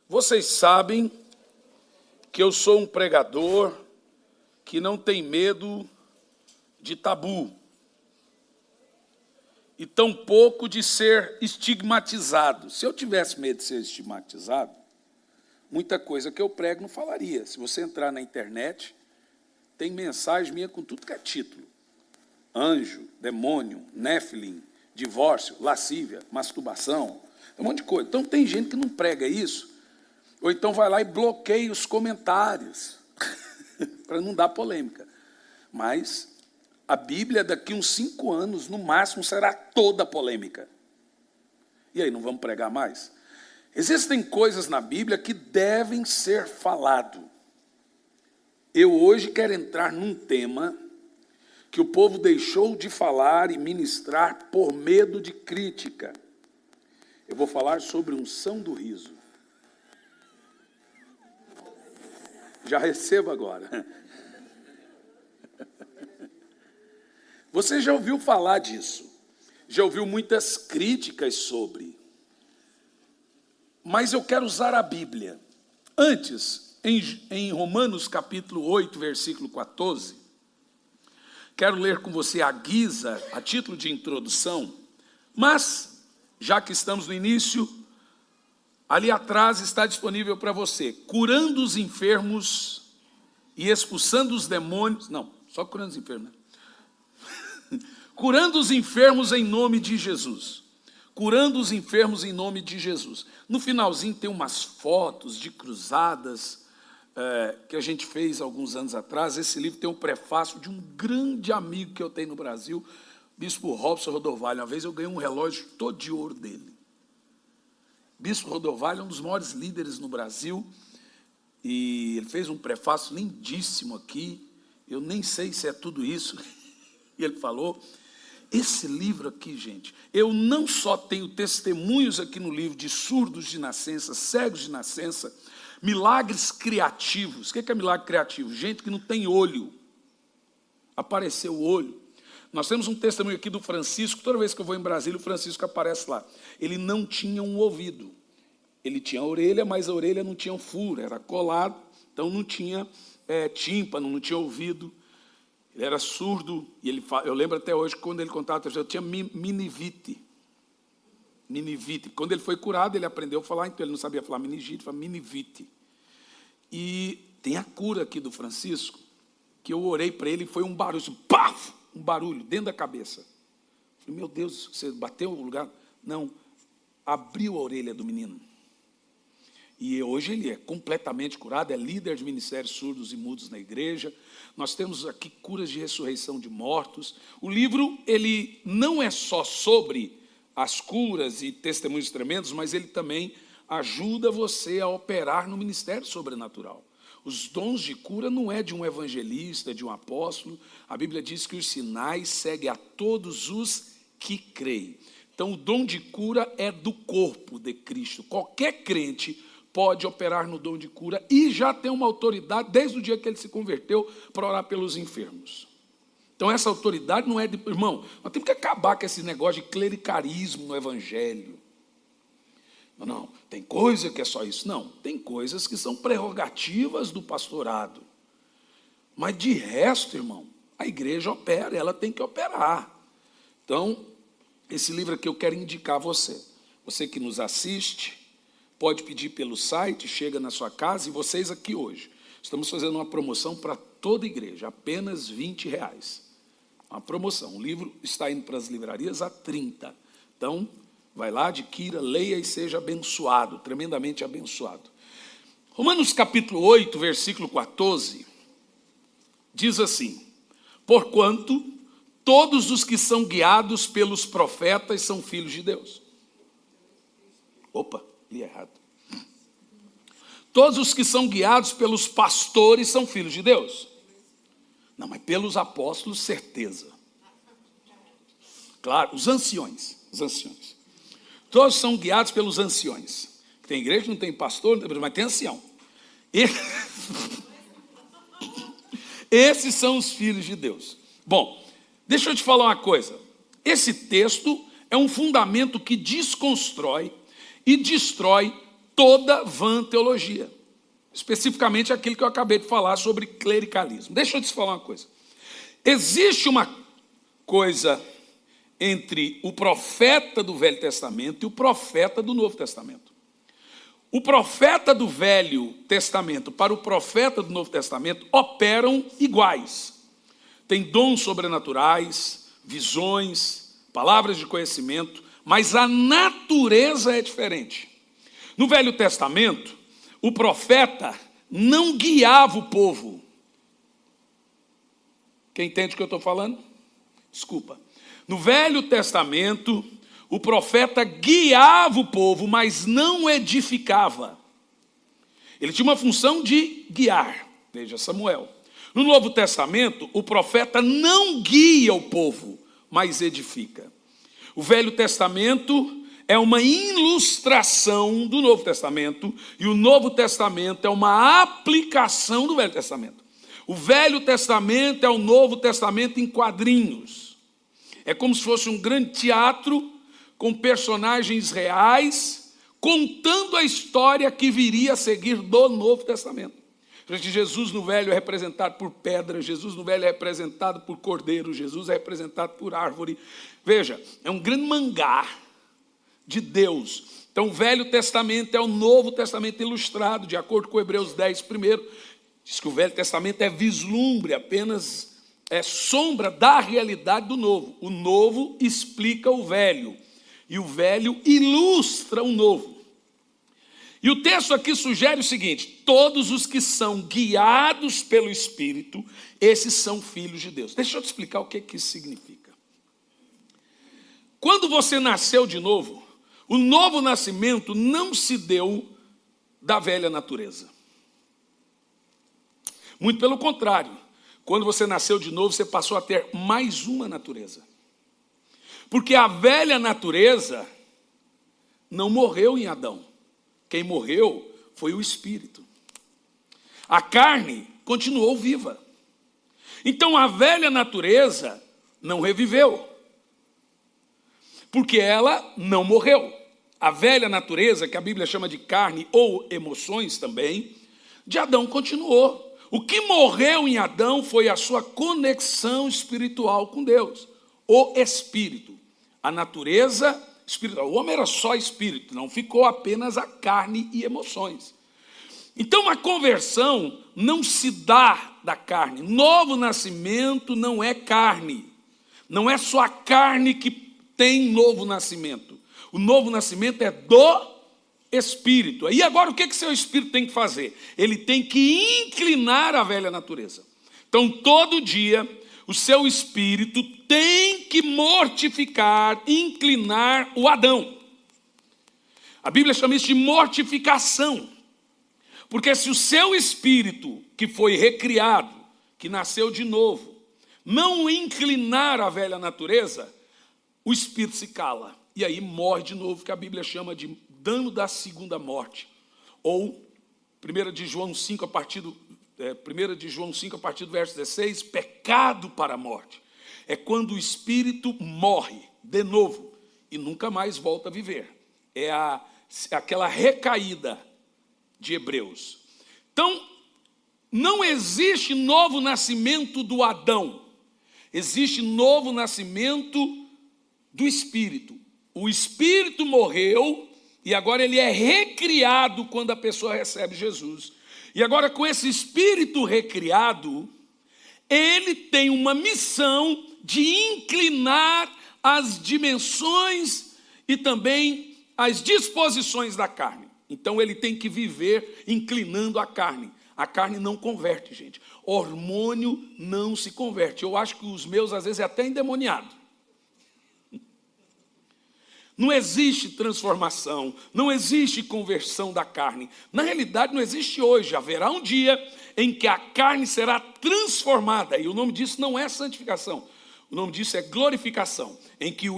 Vocês sabem que eu sou um pregador que não tem medo de tabu e tampouco de ser estigmatizado. Se eu tivesse medo de ser estigmatizado, muita coisa que eu prego não falaria. Se você entrar na internet, tem mensagem minha com tudo que é título. Anjo, demônio, néfilim, divórcio, lascívia, masturbação, um monte de coisa. Então tem gente que não prega isso, ou então vai lá e bloqueia os comentários, para não dar polêmica. Mas a Bíblia, daqui uns 5 anos, no máximo, será toda polêmica. E aí, não vamos pregar mais? Existem coisas na Bíblia que devem ser falado. Eu hoje quero entrar num tema que o povo deixou de falar e ministrar por medo de crítica. Eu vou falar sobre unção do riso. Já recebo agora. Você já ouviu falar disso? Já ouviu muitas críticas sobre. Mas eu quero usar a Bíblia. Antes, em Romanos capítulo 8, versículo 14, quero ler com você a guisa, a título de introdução, mas, já que estamos no início, ali atrás está disponível para você, curando os enfermos e expulsando os demônios, não, só curando os enfermos, né? Curando os enfermos em nome de Jesus. Curando os enfermos em nome de Jesus. No finalzinho tem umas fotos de cruzadas que a gente fez alguns anos atrás. Esse livro tem um prefácio de um grande amigo que eu tenho no Brasil, Bispo Robson Rodovalho. Uma vez eu ganhei um relógio todo de ouro dele. Bispo Rodovalho é um dos maiores líderes no Brasil, e ele fez um prefácio lindíssimo aqui. Eu nem sei se é tudo isso. E ele falou... Esse livro aqui, gente, eu não só tenho testemunhos aqui no livro de surdos de nascença, cegos de nascença, milagres criativos. O que é milagre criativo? Gente que não tem olho. Apareceu o olho. Nós temos um testemunho aqui do Francisco. Toda vez que eu vou em Brasília, o Francisco aparece lá. Ele não tinha um ouvido. Ele tinha a orelha, mas a orelha não tinha um furo, era colado, então não tinha tímpano, não tinha ouvido. Ele era surdo, e eu lembro até hoje que quando ele contava, eu tinha meningite. Meningite. Quando ele foi curado, ele aprendeu a falar, então ele não sabia falar meningite, falava meningite. E tem a cura aqui do Francisco, que eu orei para ele, e foi um barulho, assim, paf, um barulho dentro da cabeça. Eu falei, meu Deus, você bateu no lugar? Não, abriu a orelha do menino. E hoje ele é completamente curado, é líder de ministérios surdos e mudos na igreja. Nós temos aqui curas de ressurreição de mortos. O livro, ele não é só sobre as curas e testemunhos tremendos, mas ele também ajuda você a operar no ministério sobrenatural. Os dons de cura não é de um evangelista, de um apóstolo. A Bíblia diz que os sinais seguem a todos os que creem. Então, o dom de cura é do corpo de Cristo. Qualquer crente pode operar no dom de cura e já tem uma autoridade desde o dia que ele se converteu para orar pelos enfermos. Então essa autoridade não é de... Irmão, nós temos que acabar com esse negócio de clericarismo no evangelho. Não, tem coisa que é só isso. Não, tem coisas que são prerrogativas do pastorado. Mas de resto, irmão, a igreja opera, ela tem que operar. Então, esse livro aqui eu quero indicar a você. Você que nos assiste, pode pedir pelo site, chega na sua casa, e vocês aqui hoje. Estamos fazendo uma promoção para toda a igreja, apenas R$20. Uma promoção. O livro está indo para as livrarias a 30. Então, vai lá, adquira, leia e seja abençoado, tremendamente abençoado. Romanos capítulo 8, versículo 14, diz assim: porquanto todos os que são guiados pelos profetas são filhos de Deus. Opa! Li errado. Todos os que são guiados pelos pastores são filhos de Deus. Não, mas pelos apóstolos, certeza. Claro, os anciões. Todos são guiados pelos anciões. Tem igreja que não tem pastor, mas tem ancião. Esses são os filhos de Deus. Bom, deixa eu te falar uma coisa. Esse texto é um fundamento que desconstrói e destrói toda vã teologia, especificamente aquilo que eu acabei de falar sobre clericalismo. Deixa eu te falar uma coisa. Existe uma coisa entre o profeta do Velho Testamento e o profeta do Novo Testamento. O profeta do Velho Testamento para o profeta do Novo Testamento operam iguais. Tem dons sobrenaturais, visões, palavras de conhecimento, mas a natureza é diferente. No Velho Testamento, o profeta não guiava o povo. Quem entende o que eu estou falando? Desculpa. No Velho Testamento, o profeta guiava o povo, mas não edificava. Ele tinha uma função de guiar. Veja Samuel. No Novo Testamento, o profeta não guia o povo, mas edifica. O Velho Testamento é uma ilustração do Novo Testamento e o Novo Testamento é uma aplicação do Velho Testamento. O Velho Testamento é o Novo Testamento em quadrinhos. É como se fosse um grande teatro com personagens reais, contando a história que viria a seguir do Novo Testamento. Jesus no Velho é representado por pedra, Jesus no Velho é representado por cordeiro, Jesus é representado por árvore. Veja, é um grande mangá de Deus. Então o Velho Testamento é o Novo Testamento ilustrado, de acordo com Hebreus 10, primeiro. Diz que o Velho Testamento é vislumbre, apenas é sombra da realidade do Novo. O Novo explica o Velho e o Velho ilustra o Novo. E o texto aqui sugere o seguinte: todos os que são guiados pelo Espírito, esses são filhos de Deus. Deixa eu te explicar o que isso significa. Quando você nasceu de novo, o novo nascimento não se deu da velha natureza. Muito pelo contrário, quando você nasceu de novo, você passou a ter mais uma natureza. Porque a velha natureza não morreu em Adão. Quem morreu foi o Espírito. A carne continuou viva. Então a velha natureza não reviveu, porque ela não morreu. A velha natureza, que a Bíblia chama de carne ou emoções também, de Adão continuou. O que morreu em Adão foi a sua conexão espiritual com Deus, o Espírito, a natureza espiritual. O homem era só espírito, não ficou apenas a carne e emoções. Então a conversão não se dá da carne. Novo nascimento não é carne. Não é só a carne que tem novo nascimento. O novo nascimento é do Espírito. E agora o que seu espírito tem que fazer? Ele tem que inclinar a velha natureza. Então todo dia o seu espírito tem que mortificar, inclinar o Adão. A Bíblia chama isso de mortificação. Porque se o seu espírito, que foi recriado, que nasceu de novo, não inclinar a velha natureza, o espírito se cala. E aí morre de novo, que a Bíblia chama de dano da segunda morte. Ou 1 de João 5, a partir do verso 16, pecado para a morte. É quando o espírito morre de novo e nunca mais volta a viver. É aquela recaída de Hebreus. Então, não existe novo nascimento do Adão. Existe novo nascimento do Espírito. O Espírito morreu e agora ele é recriado quando a pessoa recebe Jesus. E agora, com esse Espírito recriado, ele tem uma missão de inclinar as dimensões e também as disposições da carne. Então ele tem que viver inclinando a carne. A carne não converte, gente. Hormônio não se converte. Eu acho que os meus, às vezes, é até endemoniado. Não existe transformação, não existe conversão da carne. Na realidade, não existe hoje. Haverá um dia em que a carne será transformada. E o nome disso não é santificação. O nome disso é glorificação. Em que o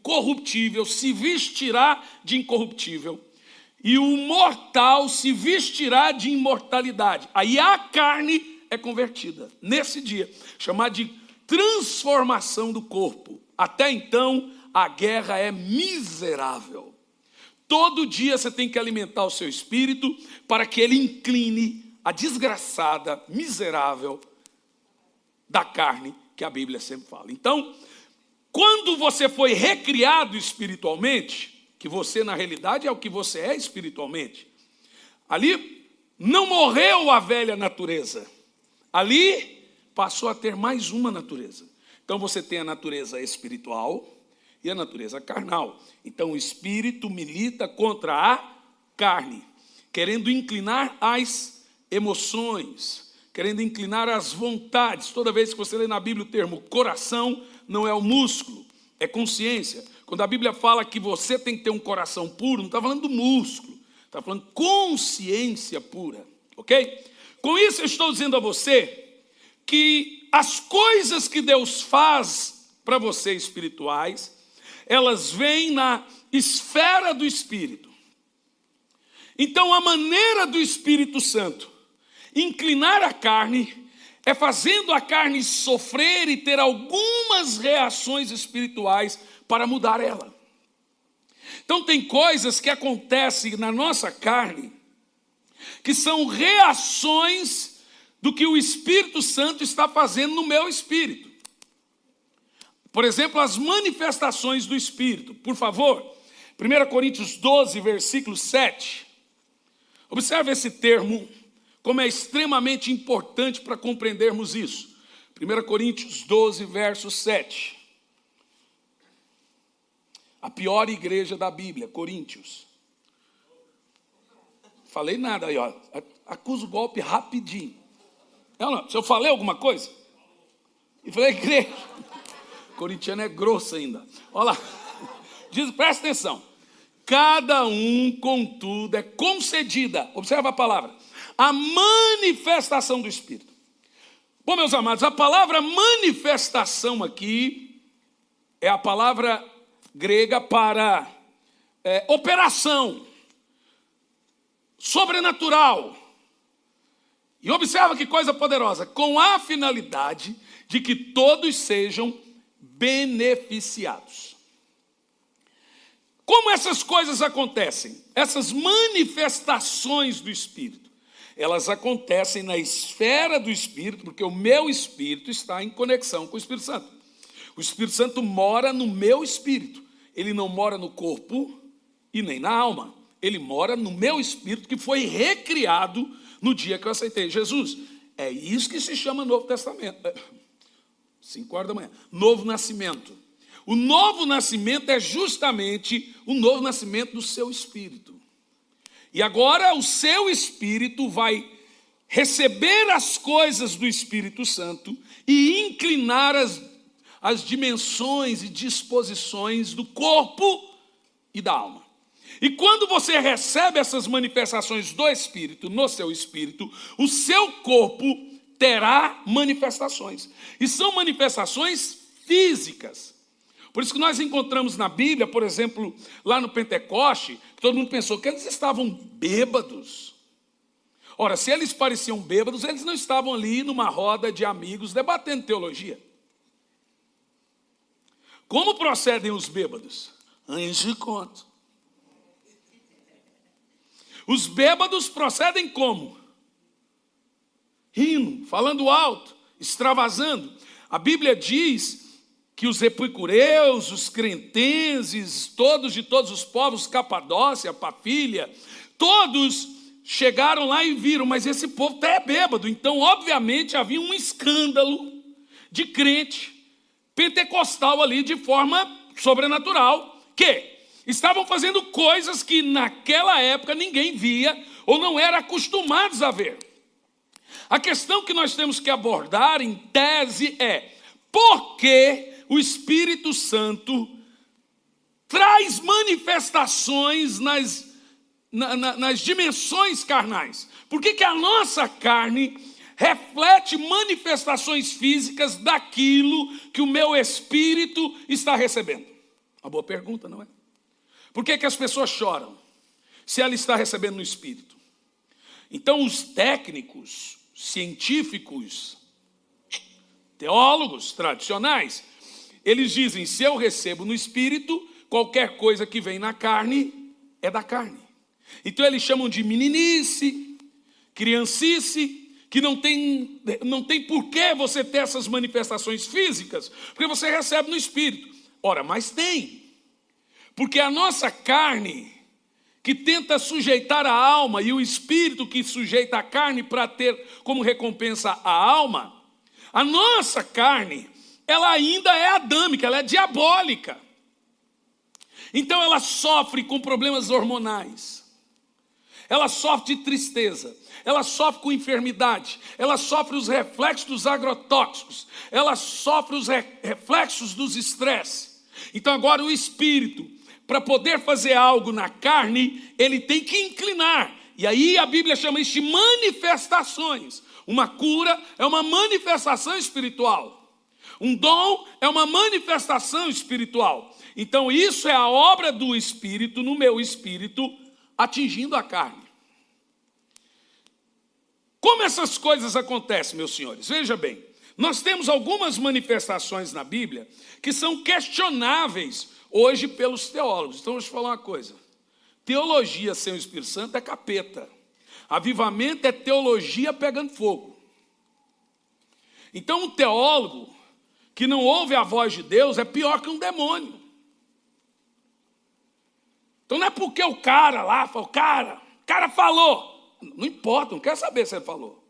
corruptível se vestirá de incorruptível. E o mortal se vestirá de imortalidade. Aí a carne é convertida. Nesse dia, chamado de transformação do corpo. Até então, a guerra é miserável. Todo dia você tem que alimentar o seu espírito para que ele incline a desgraçada, miserável da carne, que a Bíblia sempre fala. Então, quando você foi recriado espiritualmente, que você na realidade é o que você é espiritualmente, ali não morreu a velha natureza, ali passou a ter mais uma natureza. Então você tem a natureza espiritual e a natureza carnal. Então o espírito milita contra a carne, querendo inclinar as emoções, querendo inclinar as vontades. Toda vez que você lê na Bíblia o termo coração, não é o músculo, é consciência. Quando a Bíblia fala que você tem que ter um coração puro, não está falando do músculo, está falando consciência pura, ok? Com isso eu estou dizendo a você que as coisas que Deus faz para você espirituais, elas vêm na esfera do Espírito. Então a maneira do Espírito Santo inclinar a carne é fazendo a carne sofrer e ter algumas reações espirituais para mudar ela. Então tem coisas que acontecem na nossa carne que são reações do que o Espírito Santo está fazendo no meu espírito. Por exemplo, as manifestações do Espírito. Por favor, 1 Coríntios 12, versículo 7. Observe esse termo, como é extremamente importante para compreendermos isso. 1 Coríntios 12, verso 7. A pior igreja da Bíblia, Coríntios. Falei nada aí, ó. Acuso o golpe rapidinho. Não, se eu falei alguma coisa? E falei, igreja. Corintiano é grosso ainda. Olha lá. Diz, presta atenção. Cada um, contudo, é concedida. Observa a palavra. A manifestação do Espírito. Bom, meus amados, a palavra manifestação aqui é a palavra grega para operação sobrenatural. E observa que coisa poderosa, com a finalidade de que todos sejam beneficiados. Como essas coisas acontecem? Essas manifestações do Espírito, elas acontecem na esfera do Espírito, porque o meu espírito está em conexão com o Espírito Santo. O Espírito Santo mora no meu espírito. Ele não mora no corpo e nem na alma. Ele mora no meu espírito, que foi recriado no dia que eu aceitei Jesus. É isso que se chama Novo Testamento. 5h, novo nascimento. O novo nascimento é justamente o novo nascimento do seu espírito. E agora o seu espírito vai receber as coisas do Espírito Santo e inclinar as dimensões e disposições do corpo e da alma. E quando você recebe essas manifestações do Espírito, no seu espírito, o seu corpo terá manifestações. E são manifestações físicas. Por isso que nós encontramos na Bíblia, por exemplo, lá no Pentecoste, que todo mundo pensou que eles estavam bêbados. Ora, se eles pareciam bêbados, eles não estavam ali numa roda de amigos debatendo teologia. Como procedem os bêbados? Antes de conta. Os bêbados procedem como? Rindo, falando alto, extravasando. A Bíblia diz que os epicureus, os cretenses, todos de todos os povos, Capadócia, Pafília, todos chegaram lá e viram, mas esse povo até é bêbado. Então, obviamente, havia um escândalo de crente pentecostal ali de forma sobrenatural, que estavam fazendo coisas que naquela época ninguém via ou não era acostumados a ver. A questão que nós temos que abordar em tese é: por que o Espírito Santo traz manifestações nas dimensões carnais? Por que a nossa carne reflete manifestações físicas daquilo que o meu espírito está recebendo? Uma boa pergunta, não é? Por que as pessoas choram se ela está recebendo no espírito? Então os técnicos, científicos, teólogos tradicionais, eles dizem: se eu recebo no espírito, qualquer coisa que vem na carne é da carne. Então eles chamam de meninice, criancice, que não tem por que você ter essas manifestações físicas, porque você recebe no Espírito. Ora, mas tem, porque a nossa carne, que tenta sujeitar a alma, e o Espírito que sujeita a carne para ter como recompensa a alma, a nossa carne, ela ainda é adâmica, ela é diabólica. Então ela sofre com problemas hormonais, ela sofre de tristeza, ela sofre com enfermidade, ela sofre os reflexos dos agrotóxicos, ela sofre os reflexos dos estresses. Então agora o Espírito, para poder fazer algo na carne, ele tem que inclinar. E aí a Bíblia chama isso de manifestações. Uma cura é uma manifestação espiritual. Um dom é uma manifestação espiritual. Então isso é a obra do Espírito, no meu espírito, atingindo a carne. Como essas coisas acontecem, meus senhores? Veja bem, nós temos algumas manifestações na Bíblia que são questionáveis hoje pelos teólogos. Então, deixa eu falar uma coisa. Teologia sem o Espírito Santo é capeta. Avivamento é teologia pegando fogo. Então, um teólogo que não ouve a voz de Deus é pior que um demônio. Então, não é porque o cara lá falou, o cara falou. Não importa, não quero saber se ele falou.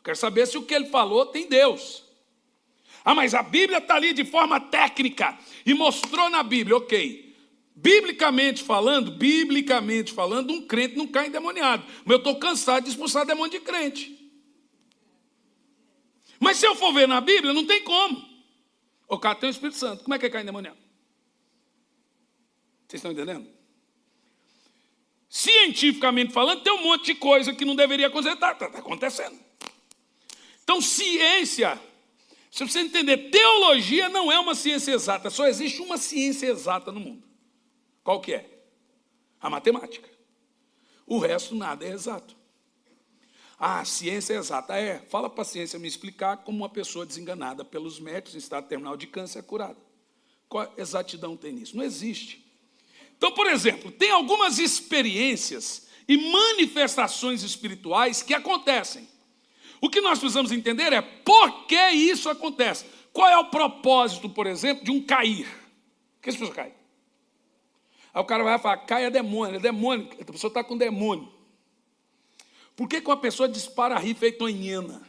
Quero saber se o que ele falou tem Deus. Ah, mas a Bíblia está ali de forma técnica e mostrou na Bíblia, ok. Biblicamente falando, um crente não cai endemoniado. Mas eu estou cansado de expulsar demônio de crente. Mas se eu for ver na Bíblia, não tem como. O cara tem o Espírito Santo, como é que cai endemoniado? Vocês estão entendendo? Cientificamente falando, tem um monte de coisa que não deveria acontecer, está acontecendo. Então, ciência, se você entender, teologia não é uma ciência exata, só existe uma ciência exata no mundo. Qual que é? A matemática. O resto nada é exato. Ah, a ciência é exata. Fala para a ciência me explicar como uma pessoa desenganada pelos médicos em estado terminal de câncer é curada. Qual exatidão tem nisso? Não existe. Então, por exemplo, tem algumas experiências e manifestações espirituais que acontecem. O que nós precisamos entender é por que isso acontece. Qual é o propósito, por exemplo, de um cair? Por que as pessoas caem? Aí o cara vai falar, cai é demônio, a pessoa está com demônio. Por que uma pessoa dispara a rir feito uma hiena?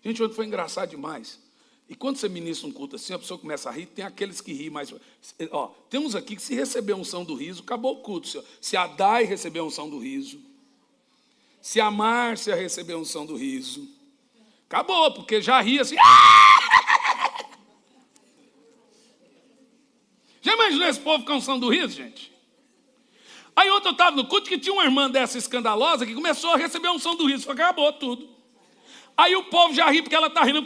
Gente, ontem foi engraçado demais. E quando você ministra um culto assim, a pessoa começa a rir, tem aqueles que riem mais. Tem uns aqui que se receber a unção do riso, acabou o culto. Se a Dai receber a unção do riso, se a Márcia receber a unção do riso, acabou, porque já ri assim. Já imaginou esse povo com a unção do riso, gente? Aí ontem eu estava no culto que tinha uma irmã dessa escandalosa que começou a receber a unção do riso, acabou tudo. Aí o povo já ri porque ela está rindo.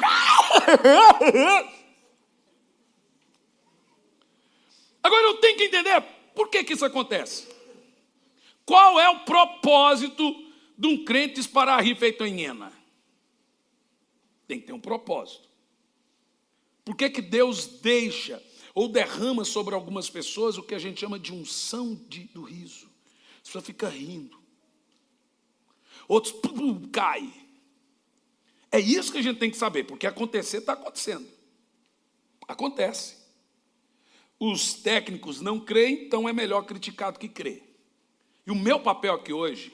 Agora eu tenho que entender por que isso acontece. Qual é o propósito de um crente disparar a rir feito em hiena? Tem que ter um propósito. Por que Deus deixa ou derrama sobre algumas pessoas o que a gente chama de unção do riso? A pessoa fica rindo. Outros cai. É isso que a gente tem que saber, porque acontecer está acontecendo. Acontece. Os técnicos não creem, então é melhor criticar do que crer. E o meu papel aqui hoje,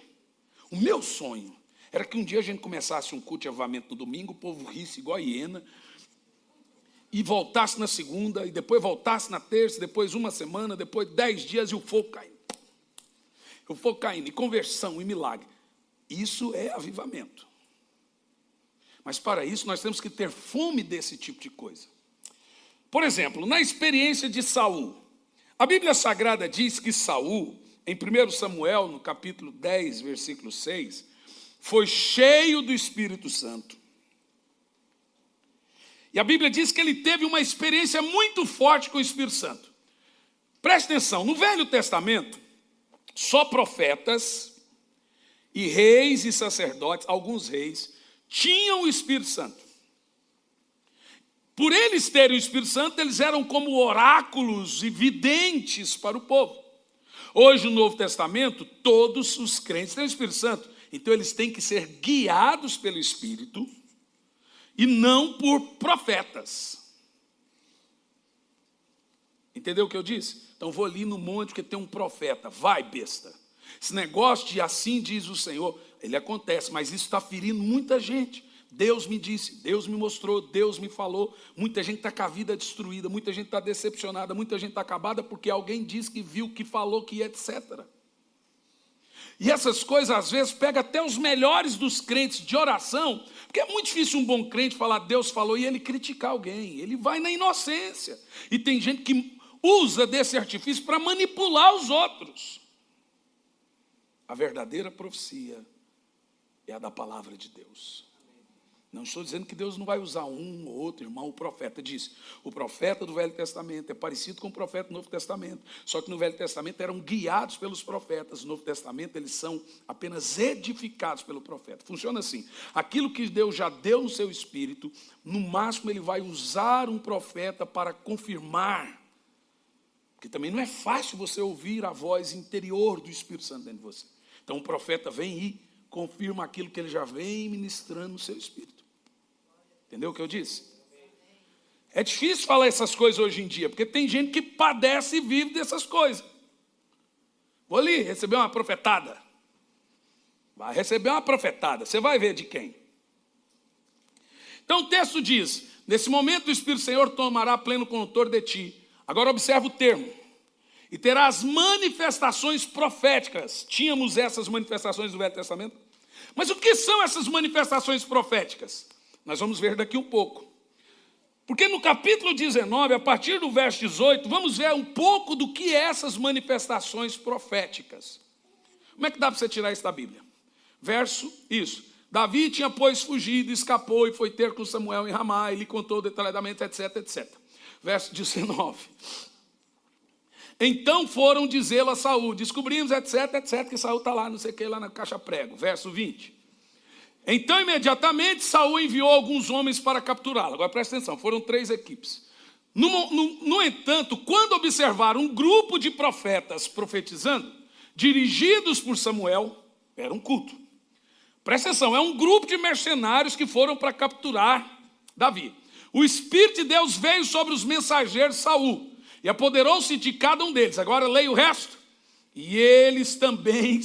o meu sonho, era que um dia a gente começasse um culto de avivamento no domingo, o povo risse igual a hiena, e voltasse na segunda, e depois voltasse na terça, depois uma semana, depois 10 dias, e o fogo caindo. O fogo caindo, e conversão, e milagre. Isso é avivamento. Mas para isso nós temos que ter fome desse tipo de coisa. Por exemplo, na experiência de Saul, a Bíblia Sagrada diz que Saul, em 1 Samuel, no capítulo 10, versículo 6, foi cheio do Espírito Santo. E a Bíblia diz que ele teve uma experiência muito forte com o Espírito Santo. Preste atenção, no Velho Testamento, só profetas e reis e sacerdotes, alguns reis, tinham o Espírito Santo. Por eles terem o Espírito Santo, eles eram como oráculos e videntes para o povo. Hoje, no Novo Testamento, todos os crentes têm o Espírito Santo. Então, eles têm que ser guiados pelo Espírito e não por profetas. Entendeu o que eu disse? Então, vou ali no monte porque tem um profeta. Vai, besta. Esse negócio de assim diz o Senhor, ele acontece, mas isso está ferindo muita gente. Deus me disse, Deus me mostrou, Deus me falou. Muita gente está com a vida destruída, muita gente está decepcionada, muita gente está acabada porque alguém disse que viu, que falou, que etc. E essas coisas às vezes pegam até os melhores dos crentes de oração, porque é muito difícil um bom crente falar Deus falou e ele criticar alguém. Ele vai na inocência. E tem gente que usa desse artifício para manipular os outros. A verdadeira profecia é a da palavra de Deus. Não estou dizendo que Deus não vai usar um ou outro irmão. O profeta disse, o profeta do Velho Testamento é parecido com o profeta do Novo Testamento. Só que no Velho Testamento eram guiados pelos profetas. No Novo Testamento eles são apenas edificados pelo profeta. Funciona assim, aquilo que Deus já deu no seu espírito, no máximo ele vai usar um profeta para confirmar. Porque também não é fácil você ouvir a voz interior do Espírito Santo dentro de você. Então o profeta vem e confirma aquilo que ele já vem ministrando no seu espírito. Entendeu o que eu disse? É difícil falar essas coisas hoje em dia, porque tem gente que padece e vive dessas coisas. Vou ali receber uma profetada. Vai receber uma profetada, você vai ver de quem. Então o texto diz, nesse momento o Espírito do Senhor tomará pleno controle de ti. Agora observa o termo. E terá as manifestações proféticas. Tínhamos essas manifestações do Velho Testamento. Mas o que são essas manifestações proféticas? Nós vamos ver daqui um pouco. Porque no capítulo 19, a partir do verso 18, vamos ver um pouco do que é essas manifestações proféticas. Como é que dá para você tirar isso da Bíblia? Verso, isso. Davi tinha, pois, fugido, escapou e foi ter com Samuel em Ramá. Ele contou detalhadamente, etc, etc. Verso 19. Então foram dizê-lo a Saul, descobrimos, etc, etc, que Saul está lá, não sei o que, lá na caixa prego. Verso 20. Então, imediatamente, Saul enviou alguns homens para capturá-lo. Agora, presta atenção, foram 3 equipes. No entanto, quando observaram um grupo de profetas profetizando, dirigidos por Samuel, era um culto. Presta atenção, é um grupo de mercenários que foram para capturar Davi. O Espírito de Deus veio sobre os mensageiros de Saul e apoderou-se de cada um deles. Agora leia o resto. E eles também...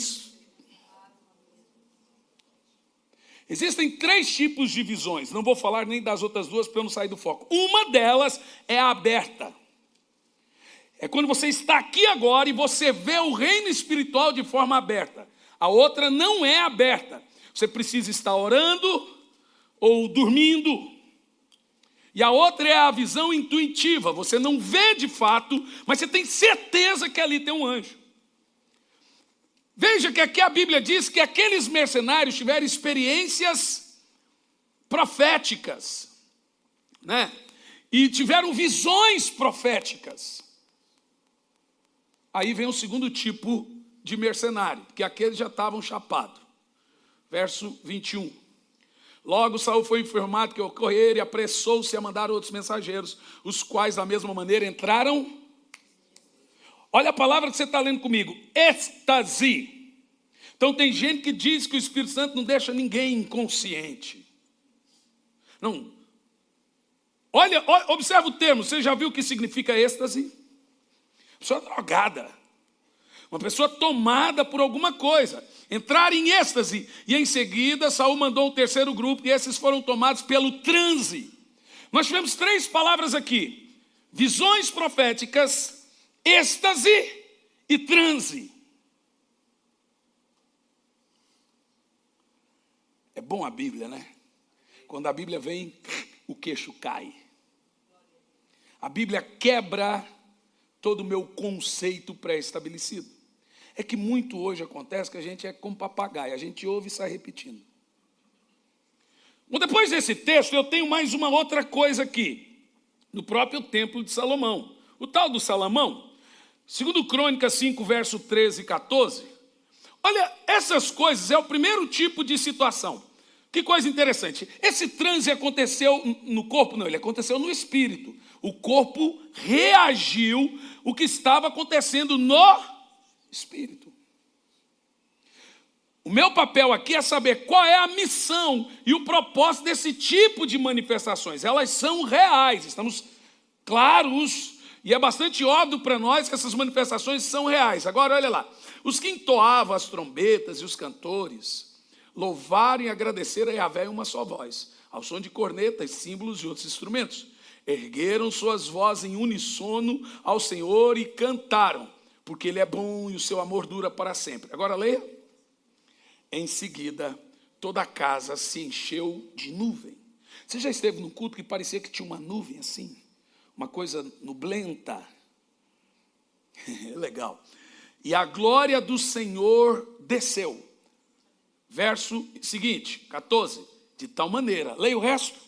Existem 3 tipos de visões. Não vou falar nem das outras 2 para eu não sair do foco. Uma delas é a aberta. É quando você está aqui agora e você vê o reino espiritual de forma aberta. A outra não é aberta. Você precisa estar orando ou dormindo. E a outra é a visão intuitiva. Você não vê de fato, mas você tem certeza que ali tem um anjo. Veja que aqui a Bíblia diz que aqueles mercenários tiveram experiências proféticas, né? E tiveram visões proféticas. Aí vem o segundo tipo de mercenário, que aqueles já estavam chapados. Verso 21. Logo Saul foi informado que ocorrera e apressou-se a mandar outros mensageiros, os quais da mesma maneira entraram. Olha a palavra que você está lendo comigo, êxtase. Então tem gente que diz que o Espírito Santo não deixa ninguém inconsciente. Não. Olha, observa o termo, você já viu o que significa êxtase? Pessoa drogada. Uma pessoa tomada por alguma coisa. Entrar em êxtase. E em seguida, Saul mandou um terceiro grupo e esses foram tomados pelo transe. Nós tivemos 3 palavras aqui. Visões proféticas, êxtase e transe. É bom a Bíblia, né? Quando a Bíblia vem, o queixo cai. A Bíblia quebra todo o meu conceito pré-estabelecido. É que muito hoje acontece que a gente é como papagaio, a gente ouve e sai repetindo. Bom, depois desse texto, eu tenho mais uma outra coisa aqui, no próprio templo de Salomão. O tal do Salomão, segundo Crônicas 5, verso 13 e 14, olha, essas coisas é o primeiro tipo de situação. Que coisa interessante, esse transe aconteceu no corpo? Não, ele aconteceu no espírito. O corpo reagiu o que estava acontecendo no Espírito. O meu papel aqui é saber qual é a missão e o propósito desse tipo de manifestações. Elas são reais, estamos claros, e é bastante óbvio para nós que essas manifestações são reais. Agora, olha lá, os que entoavam as trombetas e os cantores louvaram e agradeceram a Yahvé em uma só voz, ao som de cornetas, símbolos e outros instrumentos. Ergueram suas vozes em uníssono ao Senhor e cantaram, porque Ele é bom e o seu amor dura para sempre. Agora leia. Em seguida, toda a casa se encheu de nuvem. Você já esteve num culto que parecia que tinha uma nuvem assim? Uma coisa nublenta? Legal. E a glória do Senhor desceu. Verso seguinte, 14. De tal maneira, leia o resto,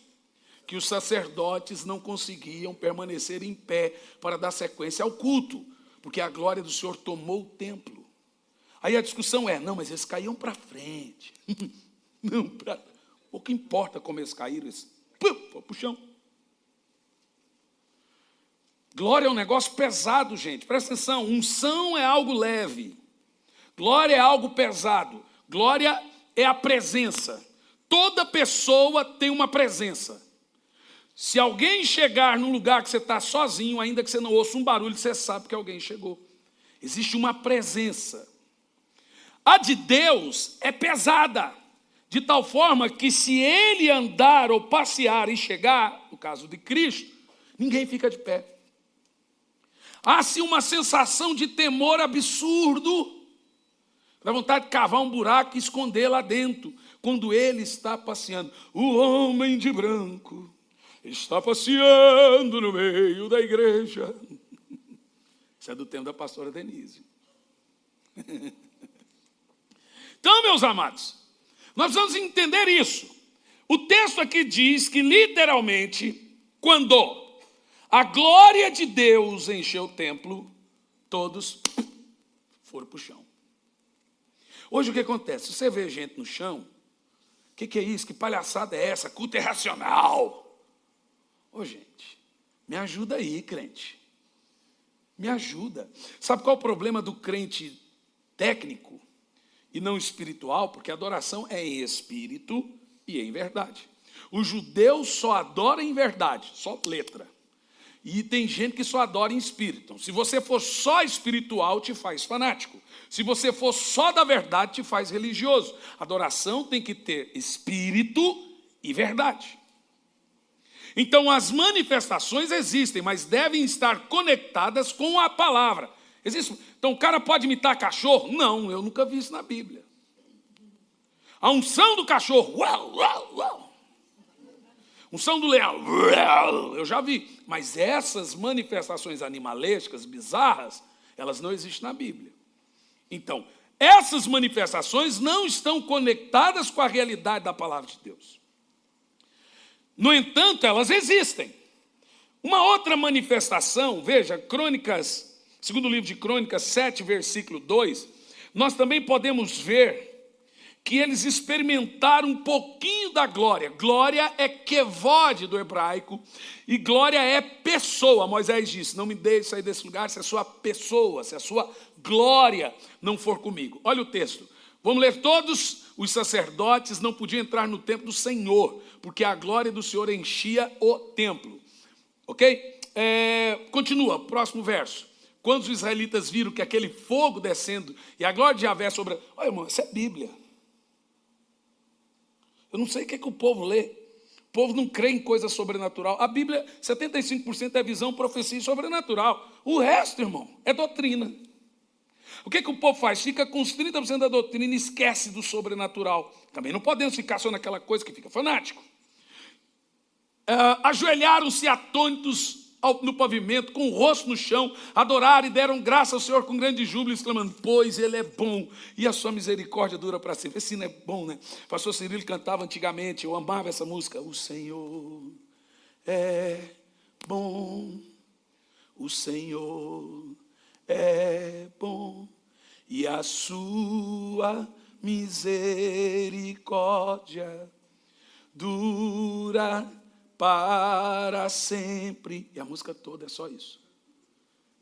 que os sacerdotes não conseguiam permanecer em pé para dar sequência ao culto, porque a glória do Senhor tomou o templo. Aí a discussão é, não, mas eles caíam para frente. Não, pouco importa como eles caíram, eles foi para o chão. Glória é um negócio pesado, gente. Presta atenção, unção é algo leve. Glória é algo pesado. Glória é a presença. Toda pessoa tem uma presença. Se alguém chegar num lugar que você está sozinho, ainda que você não ouça um barulho, você sabe que alguém chegou. Existe uma presença. A de Deus é pesada, de tal forma que se ele andar ou passear e chegar, no caso de Cristo, ninguém fica de pé. Há-se uma sensação de temor absurdo, dá vontade de cavar um buraco e esconder lá dentro, quando ele está passeando. O homem de branco está passeando no meio da igreja. Isso é do tempo da pastora Denise. Então, meus amados, nós vamos entender isso. O texto aqui diz que, literalmente, quando a glória de Deus encheu o templo, todos foram para o chão. Hoje o que acontece? Você vê gente no chão, o que é isso? Que palhaçada é essa? Culto irracional. Ô, gente, me ajuda aí, crente. Me ajuda. Sabe qual é o problema do crente técnico e não espiritual? Porque a adoração é em espírito e em verdade. O judeu só adora em verdade, só letra. E tem gente que só adora em espírito. Então, se você for só espiritual, te faz fanático. Se você for só da verdade, te faz religioso. Adoração tem que ter espírito e verdade. Então, as manifestações existem, mas devem estar conectadas com a palavra. Então, o cara pode imitar cachorro? Não, eu nunca vi isso na Bíblia. A unção do cachorro, uau, uau, uau. Unção do leão, uau, eu já vi. Mas essas manifestações animalescas, bizarras, elas não existem na Bíblia. Então, essas manifestações não estão conectadas com a realidade da palavra de Deus. No entanto, elas existem. Uma outra manifestação, veja, Crônicas, segundo livro de Crônicas 7, versículo 2, nós também podemos ver que eles experimentaram um pouquinho da glória. Glória é kevod do hebraico, e glória é pessoa. Moisés disse, não me deixe sair desse lugar se a sua pessoa, se a sua glória não for comigo. Olha o texto. Vamos ler todos. Os sacerdotes não podiam entrar no templo do Senhor, porque a glória do Senhor enchia o templo. Ok? Continua, próximo verso. Quando os israelitas viram que aquele fogo descendo e a glória de Yahvé sobre... Olha, irmão, isso é Bíblia. Eu não sei o que o povo lê. O povo não crê em coisa sobrenatural. A Bíblia, 75% é visão, profecia e sobrenatural. O resto, irmão, é doutrina. O que o povo faz? Fica com os 30% da doutrina e esquece do sobrenatural. Também não podemos ficar só naquela coisa que fica fanático. Ajoelharam-se atônitos no pavimento, com o rosto no chão, adoraram e deram graça ao Senhor com grande júbilo, exclamando, pois Ele é bom e a sua misericórdia dura para sempre. Esse hino é bom, né? O pastor Cirilo cantava antigamente, eu amava essa música. O Senhor é bom, o Senhor é bom e a sua misericórdia dura para sempre. E a música toda é só isso.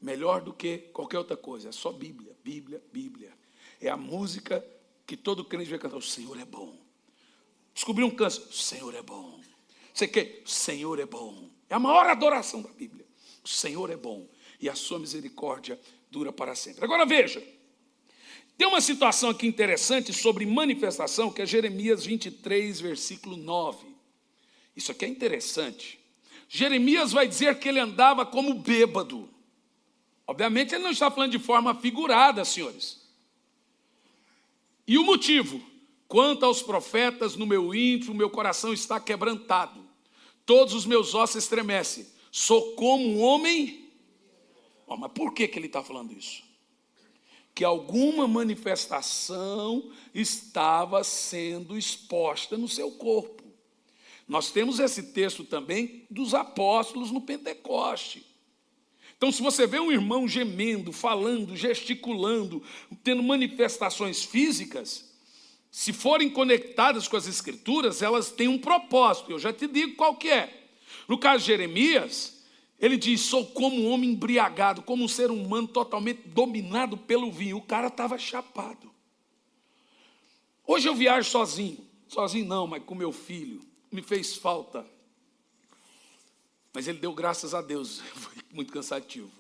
melhor do que qualquer outra coisa. É só Bíblia, Bíblia, Bíblia. É a música que todo crente vai cantar. O Senhor é bom. Descobriu um câncer. O Senhor é bom. Você quer? O Senhor é bom. É a maior adoração da Bíblia. O Senhor é bom. E a sua misericórdia dura para sempre. Agora veja. Tem uma situação aqui interessante sobre manifestação, que é Jeremias 23, versículo 9. Isso aqui é interessante. Jeremias vai dizer que ele andava como bêbado. Obviamente ele não está falando de forma figurada, senhores. E o motivo? Quanto aos profetas, no meu íntimo, meu coração está quebrantado. Todos os meus ossos estremecem. Sou como um homem... mas por que ele está falando isso? Que alguma manifestação estava sendo exposta no seu corpo. Nós temos esse texto também dos apóstolos no Pentecoste. Então, se você vê um irmão gemendo, falando, gesticulando, tendo manifestações físicas, se forem conectadas com as Escrituras, elas têm um propósito. Eu já te digo qual que é. No caso de Jeremias, ele diz, sou como um homem embriagado, como um ser humano totalmente dominado pelo vinho. O cara estava chapado. Hoje eu viajo sozinho. Sozinho não, mas com meu filho. Me fez falta. Mas ele deu graças a Deus. Foi muito cansativo.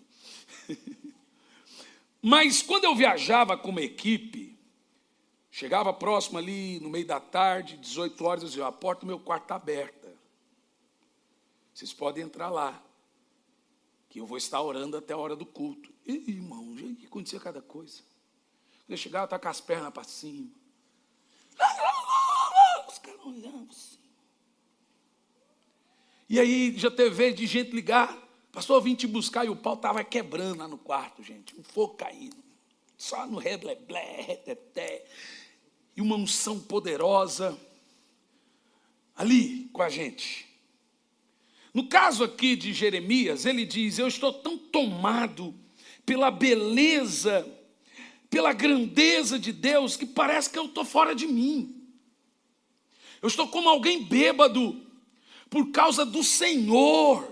Mas quando eu viajava com uma equipe, chegava próximo ali, no meio da tarde, 18 horas, eu dizia, a porta do meu quarto está aberta. Vocês podem entrar lá. Que eu vou estar orando até a hora do culto. E, irmão, já acontecia cada coisa. Quando eu chegava, eu estava com as pernas para cima. Os caras olhavam assim. E aí já teve vez de gente ligar, pastor, eu vim te buscar, e o pau estava quebrando lá no quarto, gente. Um fogo caindo. Só no rebleblé, reteté. E uma unção poderosa ali com a gente. No caso aqui de Jeremias, ele diz, eu estou tão tomado pela beleza, pela grandeza de Deus, que parece que eu estou fora de mim. Eu estou como alguém bêbado, por causa do Senhor.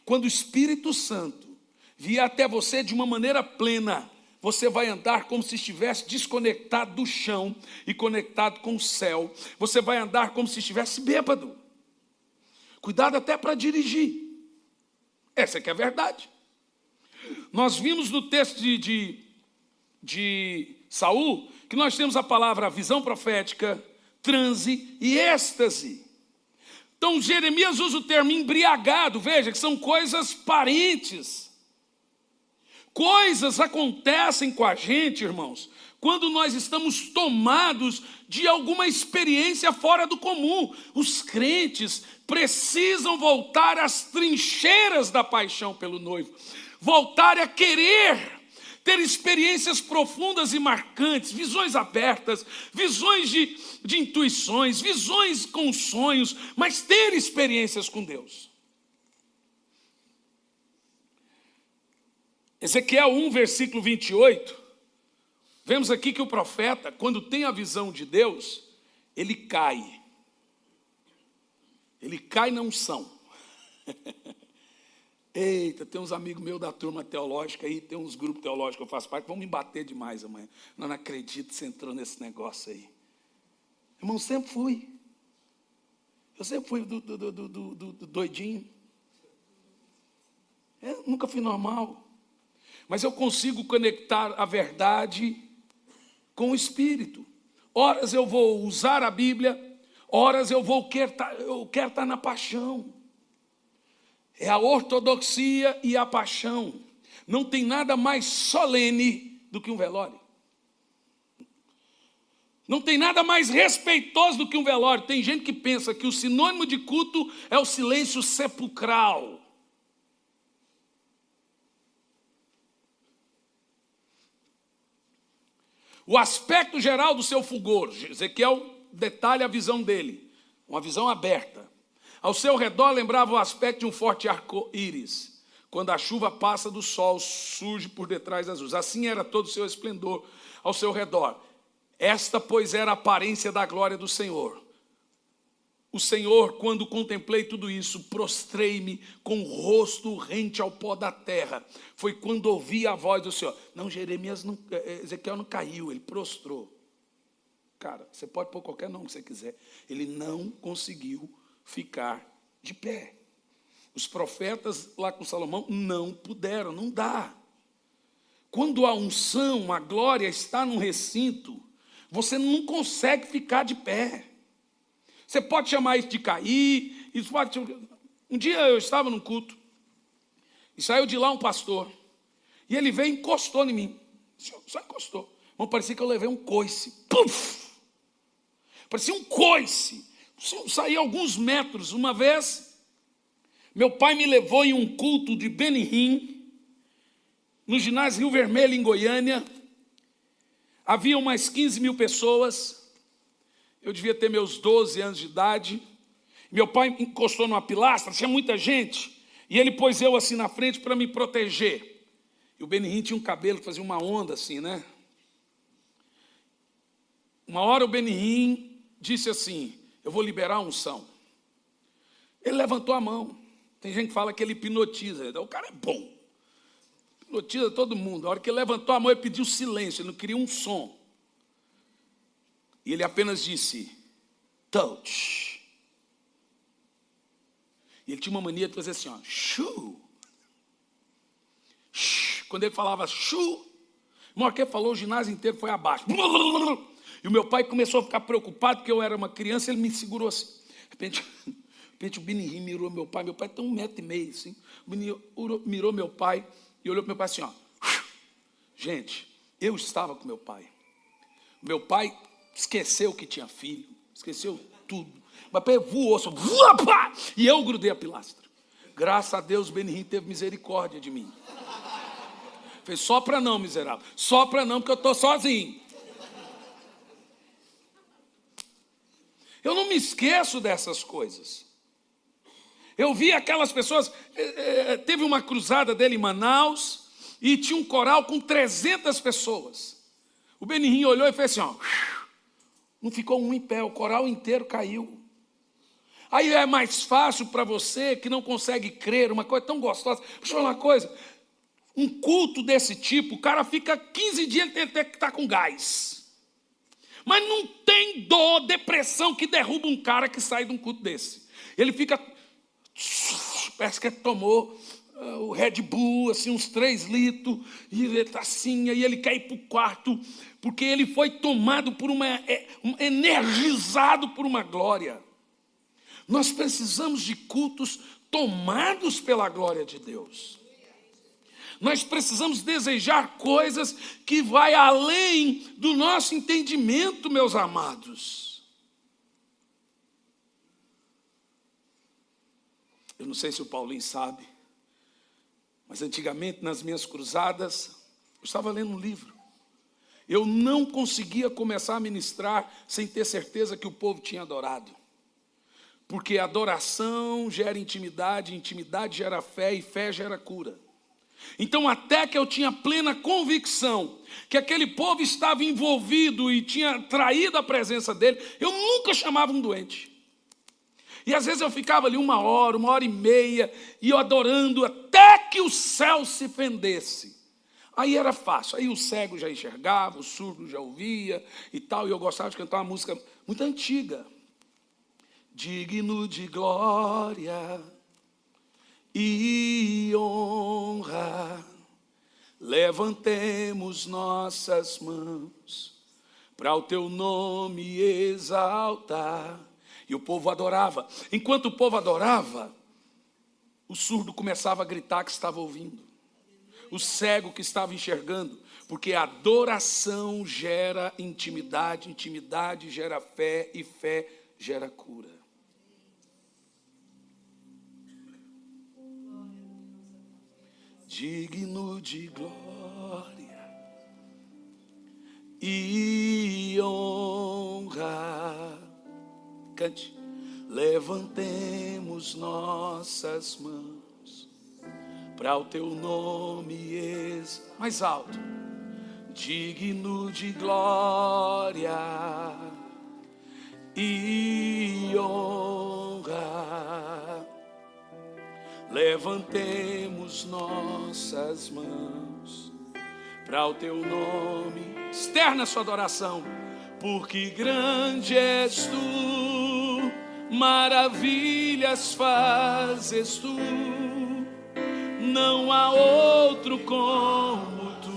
Quando o Espírito Santo vier até você de uma maneira plena, você vai andar como se estivesse desconectado do chão e conectado com o céu. Você vai andar como se estivesse bêbado. Cuidado até para dirigir. Essa que é a verdade. Nós vimos no texto de Saul que nós temos a palavra visão profética, transe e êxtase. Então Jeremias usa o termo embriagado, veja que são coisas parentes. Coisas acontecem com a gente, irmãos, quando nós estamos tomados de alguma experiência fora do comum. Os crentes precisam voltar às trincheiras da paixão pelo noivo, voltar a querer ter experiências profundas e marcantes, visões abertas, visões de intuições, visões com sonhos, mas ter experiências com Deus. Ezequiel 1, versículo 28, vemos aqui que o profeta, quando tem a visão de Deus, ele cai. Ele cai na unção. Eita, tem uns amigos meus da turma teológica aí, tem uns grupos teológicos que eu faço parte, vão me bater demais amanhã. Não acredito que você entrou nesse negócio aí. Irmão, sempre fui. Eu sempre fui do doidinho. Eu nunca fui normal. Mas eu consigo conectar a verdade com o Espírito. Horas eu vou usar a Bíblia, horas eu quero estar na paixão. É a ortodoxia e a paixão. Não tem nada mais solene do que um velório. Não tem nada mais respeitoso do que um velório. Tem gente que pensa que o sinônimo de culto é o silêncio sepulcral. O aspecto geral do seu fulgor, Ezequiel detalha a visão dele, uma visão aberta. Ao seu redor lembrava o aspecto de um forte arco-íris. Quando a chuva passa do sol, surge por detrás das luzes. Assim era todo o seu esplendor ao seu redor. Esta, pois, era a aparência da glória do Senhor. o Senhor, quando contemplei tudo isso, prostrei-me com o rosto rente ao pó da terra. Foi quando ouvi a voz do Senhor. Não, Ezequiel não caiu, ele prostrou. Cara, você pode pôr qualquer nome que você quiser. Ele não conseguiu ficar de pé. Os profetas lá com Salomão não puderam, não dá. Quando a unção, a glória está num recinto, você não consegue ficar de pé. Você pode chamar isso de cair. Um dia eu estava num culto e saiu de lá um pastor. E ele veio e encostou em mim. Só encostou. Mas parecia que eu levei um coice. Puf! Parecia um coice. Saí alguns metros. Uma vez, meu pai me levou em um culto de Benihim, no ginásio Rio Vermelho, em Goiânia. Havia umas 15 mil pessoas. Eu devia ter meus 12 anos de idade. Meu pai encostou numa pilastra, tinha muita gente. E ele pôs eu assim na frente para me proteger. E o Benihim tinha um cabelo que fazia uma onda assim, né? Uma hora o Benihim disse assim: eu vou liberar a unção. Ele levantou a mão. Tem gente que fala que ele hipnotiza. O cara é bom. Hipnotiza todo mundo. A hora que ele levantou a mão, ele pediu silêncio. Ele não queria um som. E ele apenas disse, touch. E ele tinha uma mania de fazer assim, ó, shoo. Quando ele falava shoo, uma hora que ele falou, o ginásio inteiro foi abaixo. E o meu pai começou a ficar preocupado, porque eu era uma criança, ele me segurou assim. De repente o Benihim mirou meu pai tem 1,5 m, assim. O Benihim mirou meu pai e olhou para meu pai assim, ó. Gente, eu estava com meu pai. Meu pai esqueceu que tinha filho, esqueceu tudo. Mas voou, só, e eu grudei a pilastra. Graças a Deus, o Benihim teve misericórdia de mim. Fez sopra não, miserável. Sopra não, porque eu estou sozinho. Eu não me esqueço dessas coisas. Eu vi aquelas pessoas, teve uma cruzada dele em Manaus, e tinha um coral com 300 pessoas. O Benihim olhou e fez assim, ó. Não ficou um em pé, o coral inteiro caiu. Aí é mais fácil para você que não consegue crer, uma coisa tão gostosa. Deixa eu falar uma coisa. Um culto desse tipo, o cara fica 15 dias, ele tem até que estar com gás. Mas não tem dor, depressão que derruba um cara que sai de um culto desse. Ele fica, parece que tomou o Red Bull, assim, uns 3 litros, e ele está assim, aí ele quer ir para o quarto, porque ele foi tomado por energizado por uma glória. Nós precisamos de cultos tomados pela glória de Deus. Nós precisamos desejar coisas que vai além do nosso entendimento, meus amados. Eu não sei se o Paulinho sabe, mas antigamente nas minhas cruzadas, eu estava lendo um livro. Eu não conseguia começar a ministrar sem ter certeza que o povo tinha adorado. Porque adoração gera intimidade, intimidade gera fé e fé gera cura. Então, até que eu tinha plena convicção que aquele povo estava envolvido e tinha traído a presença dele, eu nunca chamava um doente. E às vezes eu ficava ali 1 hora, 1h30, e eu adorando até que o céu se fendesse. Aí era fácil, aí o cego já enxergava, o surdo já ouvia e tal, e eu gostava de cantar uma música muito antiga. Digno de glória e honra, levantemos nossas mãos para o teu nome exaltar. E o povo adorava. Enquanto o povo adorava, o surdo começava a gritar que estava ouvindo. O cego que estava enxergando. Porque a adoração gera intimidade, intimidade gera fé e fé gera cura. Digno de glória e honra. Cante. Levantemos nossas mãos para o teu nome mais alto. Digno de glória e honra. levantemos nossas mãos para o teu nome, externa sua adoração, porque grande és tu, maravilhas fazes tu, não há outro como tu,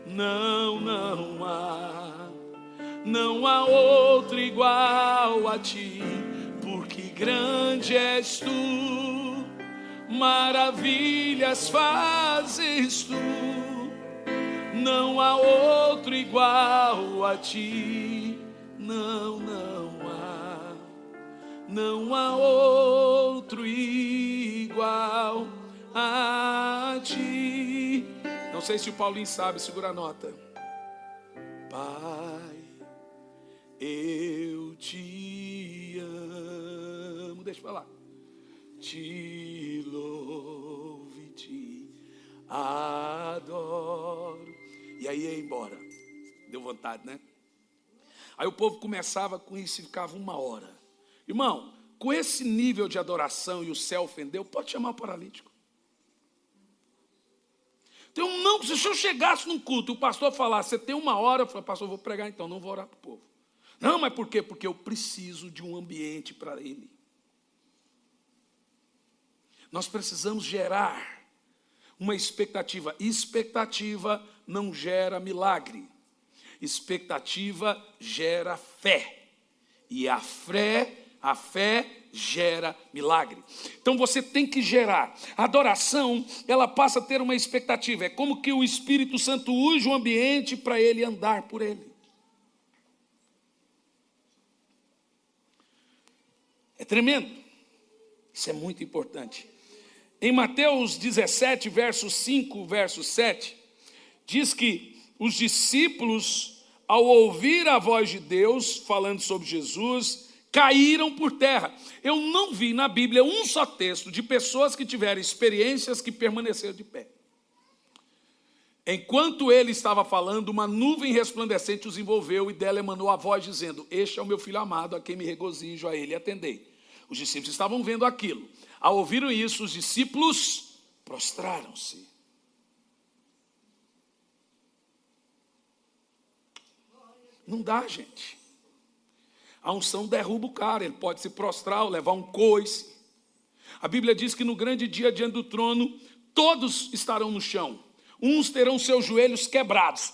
não há, não há outro igual a ti, porque grande és tu, maravilhas fazes tu, não há outro igual a ti, não há outro igual a ti. Não sei se o Paulinho sabe, segura a nota. Pai, eu te amo, deixa eu falar. Te louvo e te adoro. E aí ia embora. Deu vontade, né? Aí o povo começava com isso e ficava 1 hora. Irmão, com esse nível de adoração e o céu ofendeu, pode chamar o paralítico. Então, não, se eu chegasse num culto e o pastor falasse, você tem 1 hora, eu falei, pastor, eu vou pregar então, não vou orar para o povo. Não, mas por quê? Porque eu preciso de um ambiente para ele. Nós precisamos gerar uma expectativa. Expectativa não gera milagre. Expectativa gera fé. E a fé gera milagre. Então você tem que gerar. A adoração, ela passa a ter uma expectativa. É como que o Espírito Santo use o ambiente para ele andar por ele. É tremendo. Isso é muito importante. Em Mateus 17, verso 5, verso 7, diz que os discípulos, ao ouvir a voz de Deus falando sobre Jesus, caíram por terra. Eu não vi na Bíblia um só texto de pessoas que tiveram experiências que permaneceram de pé. Enquanto ele estava falando, uma nuvem resplandecente os envolveu e dela emanou a voz dizendo, este é o meu filho amado, a quem me regozijo, a ele atendei. Os discípulos estavam vendo aquilo. Ao ouvirem isso, os discípulos prostraram-se. Não dá, gente. A unção derruba o cara, ele pode se prostrar ou levar um coice. A Bíblia diz que no grande dia diante do trono, todos estarão no chão. Uns terão seus joelhos quebrados,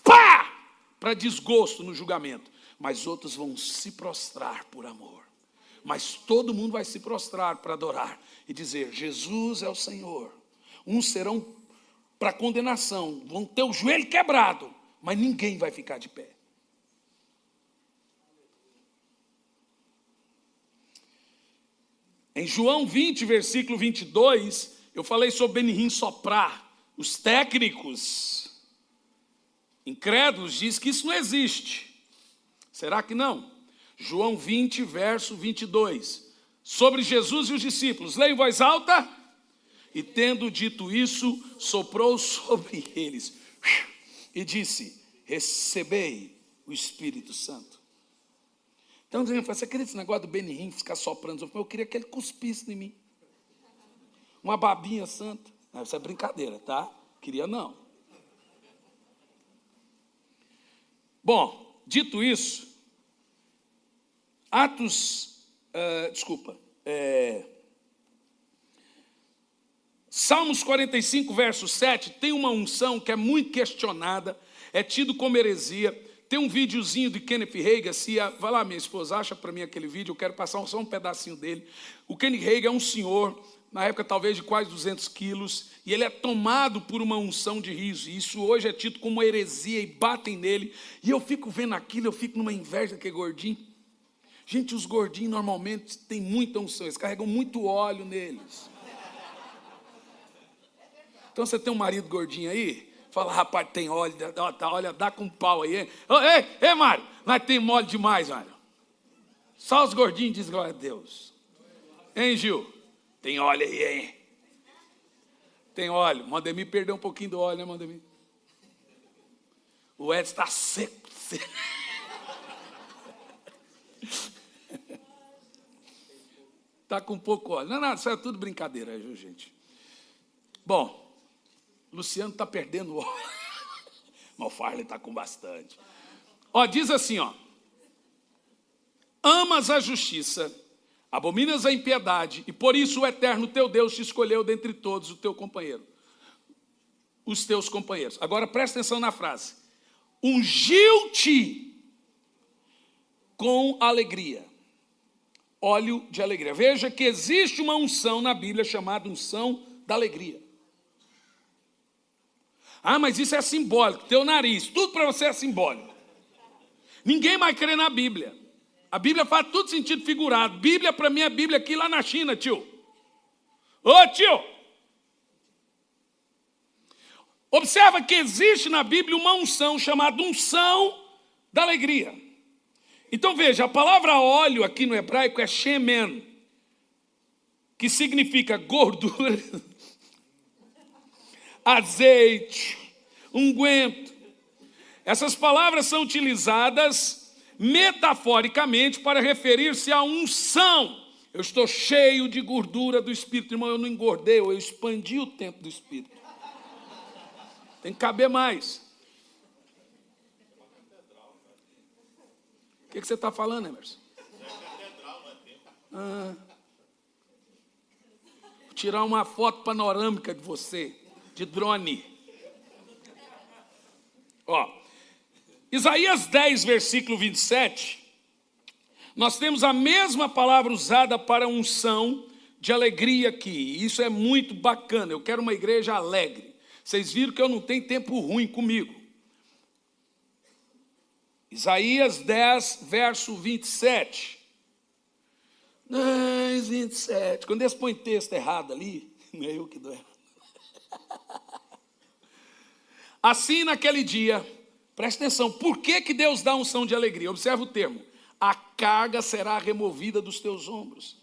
pá! Para desgosto no julgamento. Mas outros vão se prostrar por amor. Mas todo mundo vai se prostrar para adorar e dizer, Jesus é o Senhor. Uns serão para condenação, vão ter o joelho quebrado, mas ninguém vai ficar de pé. Em João 20, versículo 22, eu falei sobre Benihim soprar. Os técnicos incrédulos dizem que isso não existe. Será que não? João 20, verso 22. Sobre Jesus e os discípulos. Leia em voz alta. E tendo dito isso, soprou sobre eles. E disse, recebei o Espírito Santo. Então, você queria esse negócio do Benihim ficar soprando? Eu queria que ele cuspisse em mim. Uma babinha santa. Não, isso é brincadeira, tá? Queria não. Bom, dito isso, Salmos 45, verso 7, tem uma unção que é muito questionada, é tido como heresia. Tem um videozinho de Kenneth Hagin, vai lá minha esposa, acha para mim aquele vídeo, eu quero passar só um pedacinho dele. O Kenneth Hagin é um senhor, na época talvez de quase 200 quilos, e ele é tomado por uma unção de riso, e isso hoje é tido como heresia, e batem nele, e eu fico vendo aquilo, eu fico numa inveja daquele gordinho. Gente, os gordinhos normalmente têm muita unção, eles carregam muito óleo neles. Então você tem um marido gordinho aí, fala, rapaz, tem óleo, olha, dá com pau aí. Ei, Mário, nós temos óleo demais, Mário. Só os gordinhos dizem glória a Deus. Hein, Gil? Tem óleo aí, hein? Tem óleo. Mandemir perdeu um pouquinho do óleo, né, Mandemir? O Edson está seco. Está com pouco óleo. Não é nada, isso é tudo brincadeira, viu, gente? Bom, Luciano está perdendo óleo. Mas o Farley está com bastante. Ó, diz assim, ó. Amas a justiça, abominas a impiedade, e por isso o eterno teu Deus te escolheu dentre todos os teus companheiros. Agora presta atenção na frase. Ungiu-te com alegria. Óleo de alegria. Veja que existe uma unção na Bíblia chamada unção da alegria. Ah, mas isso é simbólico. Teu nariz, tudo para você é simbólico. Ninguém vai crer na Bíblia. A Bíblia faz tudo sentido figurado. Bíblia para mim é Bíblia aqui lá na China, tio. Ô, tio! Observa que existe na Bíblia uma unção chamada unção da alegria. Então veja, a palavra óleo aqui no hebraico é shemen, que significa gordura, azeite, unguento. Essas palavras são utilizadas metaforicamente para referir-se à unção. Eu estou cheio de gordura do Espírito. Irmão, eu não engordei, eu expandi o tempo do Espírito. Tem que caber mais. O que você está falando, Emerson? Vou tirar uma foto panorâmica de você, de drone. Ó, Isaías 10, versículo 27, nós temos a mesma palavra usada para unção de alegria aqui. Isso é muito bacana. Eu quero uma igreja alegre. Vocês viram que eu não tenho tempo ruim comigo. Isaías 10, verso 27. 10, 27. Quando eles põem texto errado ali, não é eu que dou errado. Assim naquele dia, presta atenção, por que Deus dá unção de alegria? Observa o termo. A carga será removida dos teus ombros.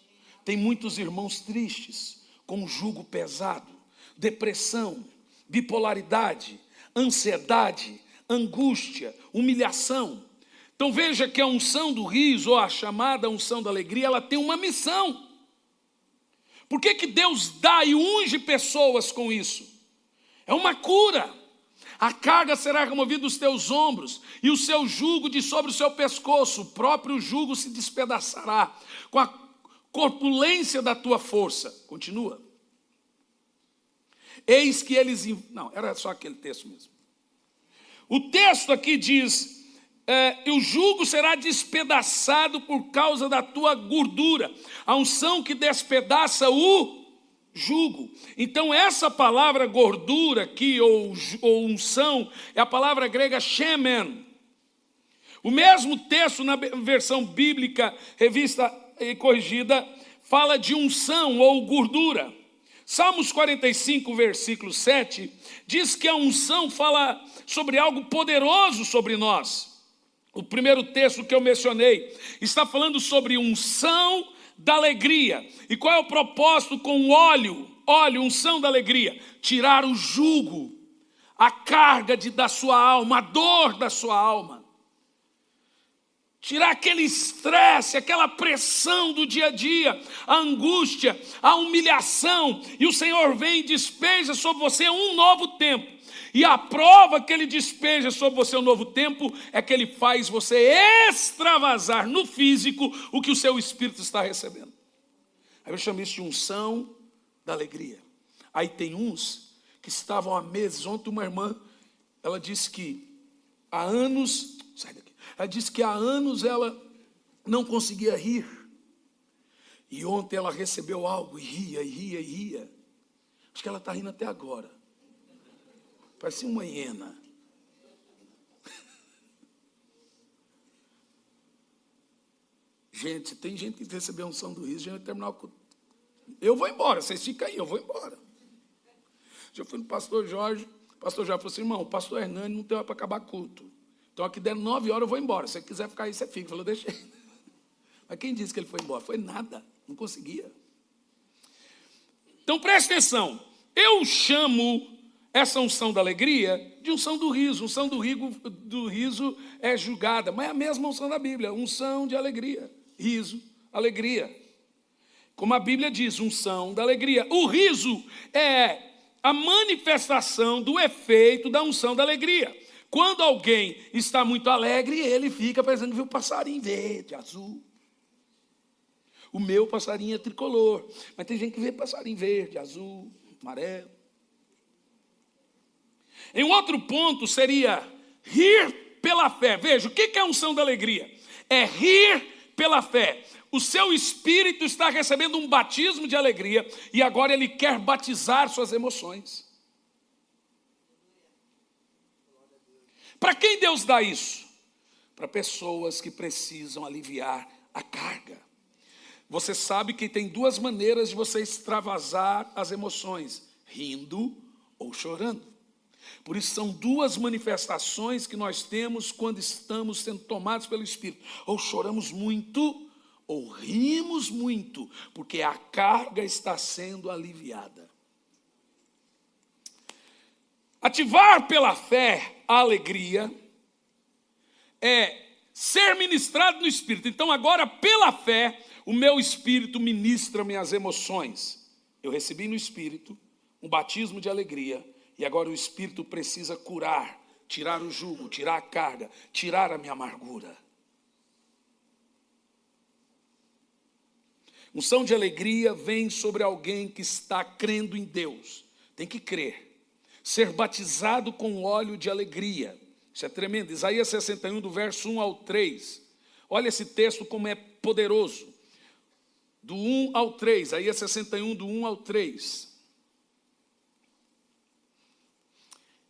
Tem muitos irmãos tristes, com um jugo pesado, depressão, bipolaridade, ansiedade, angústia, humilhação. Então veja que a unção do riso, ou a chamada unção da alegria, ela tem uma missão. Por que Deus dá e unge pessoas com isso? É uma cura. A carga será removida dos teus ombros, e o seu jugo de sobre o seu pescoço, o próprio jugo se despedaçará, com a corpulência da tua força. Continua. Eis que eles... Não, era só aquele texto mesmo. O texto aqui diz, o jugo será despedaçado por causa da tua gordura. A unção que despedaça o jugo. Então essa palavra gordura aqui, ou unção, é a palavra grega shemen. O mesmo texto na versão bíblica, revista e corrigida, fala de unção ou gordura. Salmos 45, versículo 7, diz que a unção fala sobre algo poderoso sobre nós. O primeiro texto que eu mencionei está falando sobre unção da alegria. E qual é o propósito com o óleo? Óleo, unção da alegria. Tirar o jugo, a carga da sua alma, a dor da sua alma. Tirar aquele estresse, aquela pressão do dia a dia, a angústia, a humilhação. E o Senhor vem e despeja sobre você um novo tempo. E a prova que Ele despeja sobre você um novo tempo é que Ele faz você extravasar no físico o que o seu espírito está recebendo. Aí eu chamo isso de unção da alegria. Aí tem uns que estavam há meses. Ontem uma irmã, ela disse que há anos... Sai daqui. Ela disse que há anos ela não conseguia rir. E ontem ela recebeu algo e ria, e ria, e ria. Acho que ela está rindo até agora. Parecia uma hiena. Gente, tem gente que recebeu unção do riso, a gente vai terminar o culto. Eu vou embora, vocês ficam aí, eu vou embora. Já fui no pastor Jorge, o pastor Jorge falou assim, irmão, o pastor Hernani não tem hora para acabar culto. Então aqui der 9 horas eu vou embora. Se você quiser ficar aí, você fica. Falou, deixa aí. Mas quem disse que ele foi embora? Foi nada, não conseguia. Então preste atenção. Eu chamo essa unção da alegria de unção do riso. Unção do riso é julgada, mas é a mesma unção da Bíblia. Unção de alegria, riso, alegria. como a Bíblia diz, unção da alegria. O riso é a manifestação do efeito da unção da alegria. Quando alguém está muito alegre, ele fica pensando que viu um passarinho verde, azul. O meu passarinho é tricolor, mas tem gente que vê passarinho verde, azul, amarelo. Em um outro ponto seria rir pela fé. Veja, o que é a unção da alegria? É rir pela fé. O seu espírito está recebendo um batismo de alegria e agora ele quer batizar suas emoções. Para quem Deus dá isso? Para pessoas que precisam aliviar a carga. Você sabe que tem duas maneiras de você extravasar as emoções: rindo ou chorando. Por isso são duas manifestações que nós temos quando estamos sendo tomados pelo Espírito. Ou choramos muito, ou rimos muito, porque a carga está sendo aliviada. Ativar pela fé a alegria é ser ministrado no Espírito. Então agora, pela fé, o meu Espírito ministra minhas emoções. Eu recebi no Espírito um batismo de alegria, e agora o Espírito precisa curar, tirar o jugo, tirar a carga, tirar a minha amargura. Unção de alegria vem sobre alguém que está crendo em Deus. Tem que crer. Ser batizado com óleo de alegria. Isso é tremendo. Isaías 61, do verso 1 ao 3. Olha esse texto como é poderoso. Do 1 ao 3. Isaías 61, do 1 ao 3.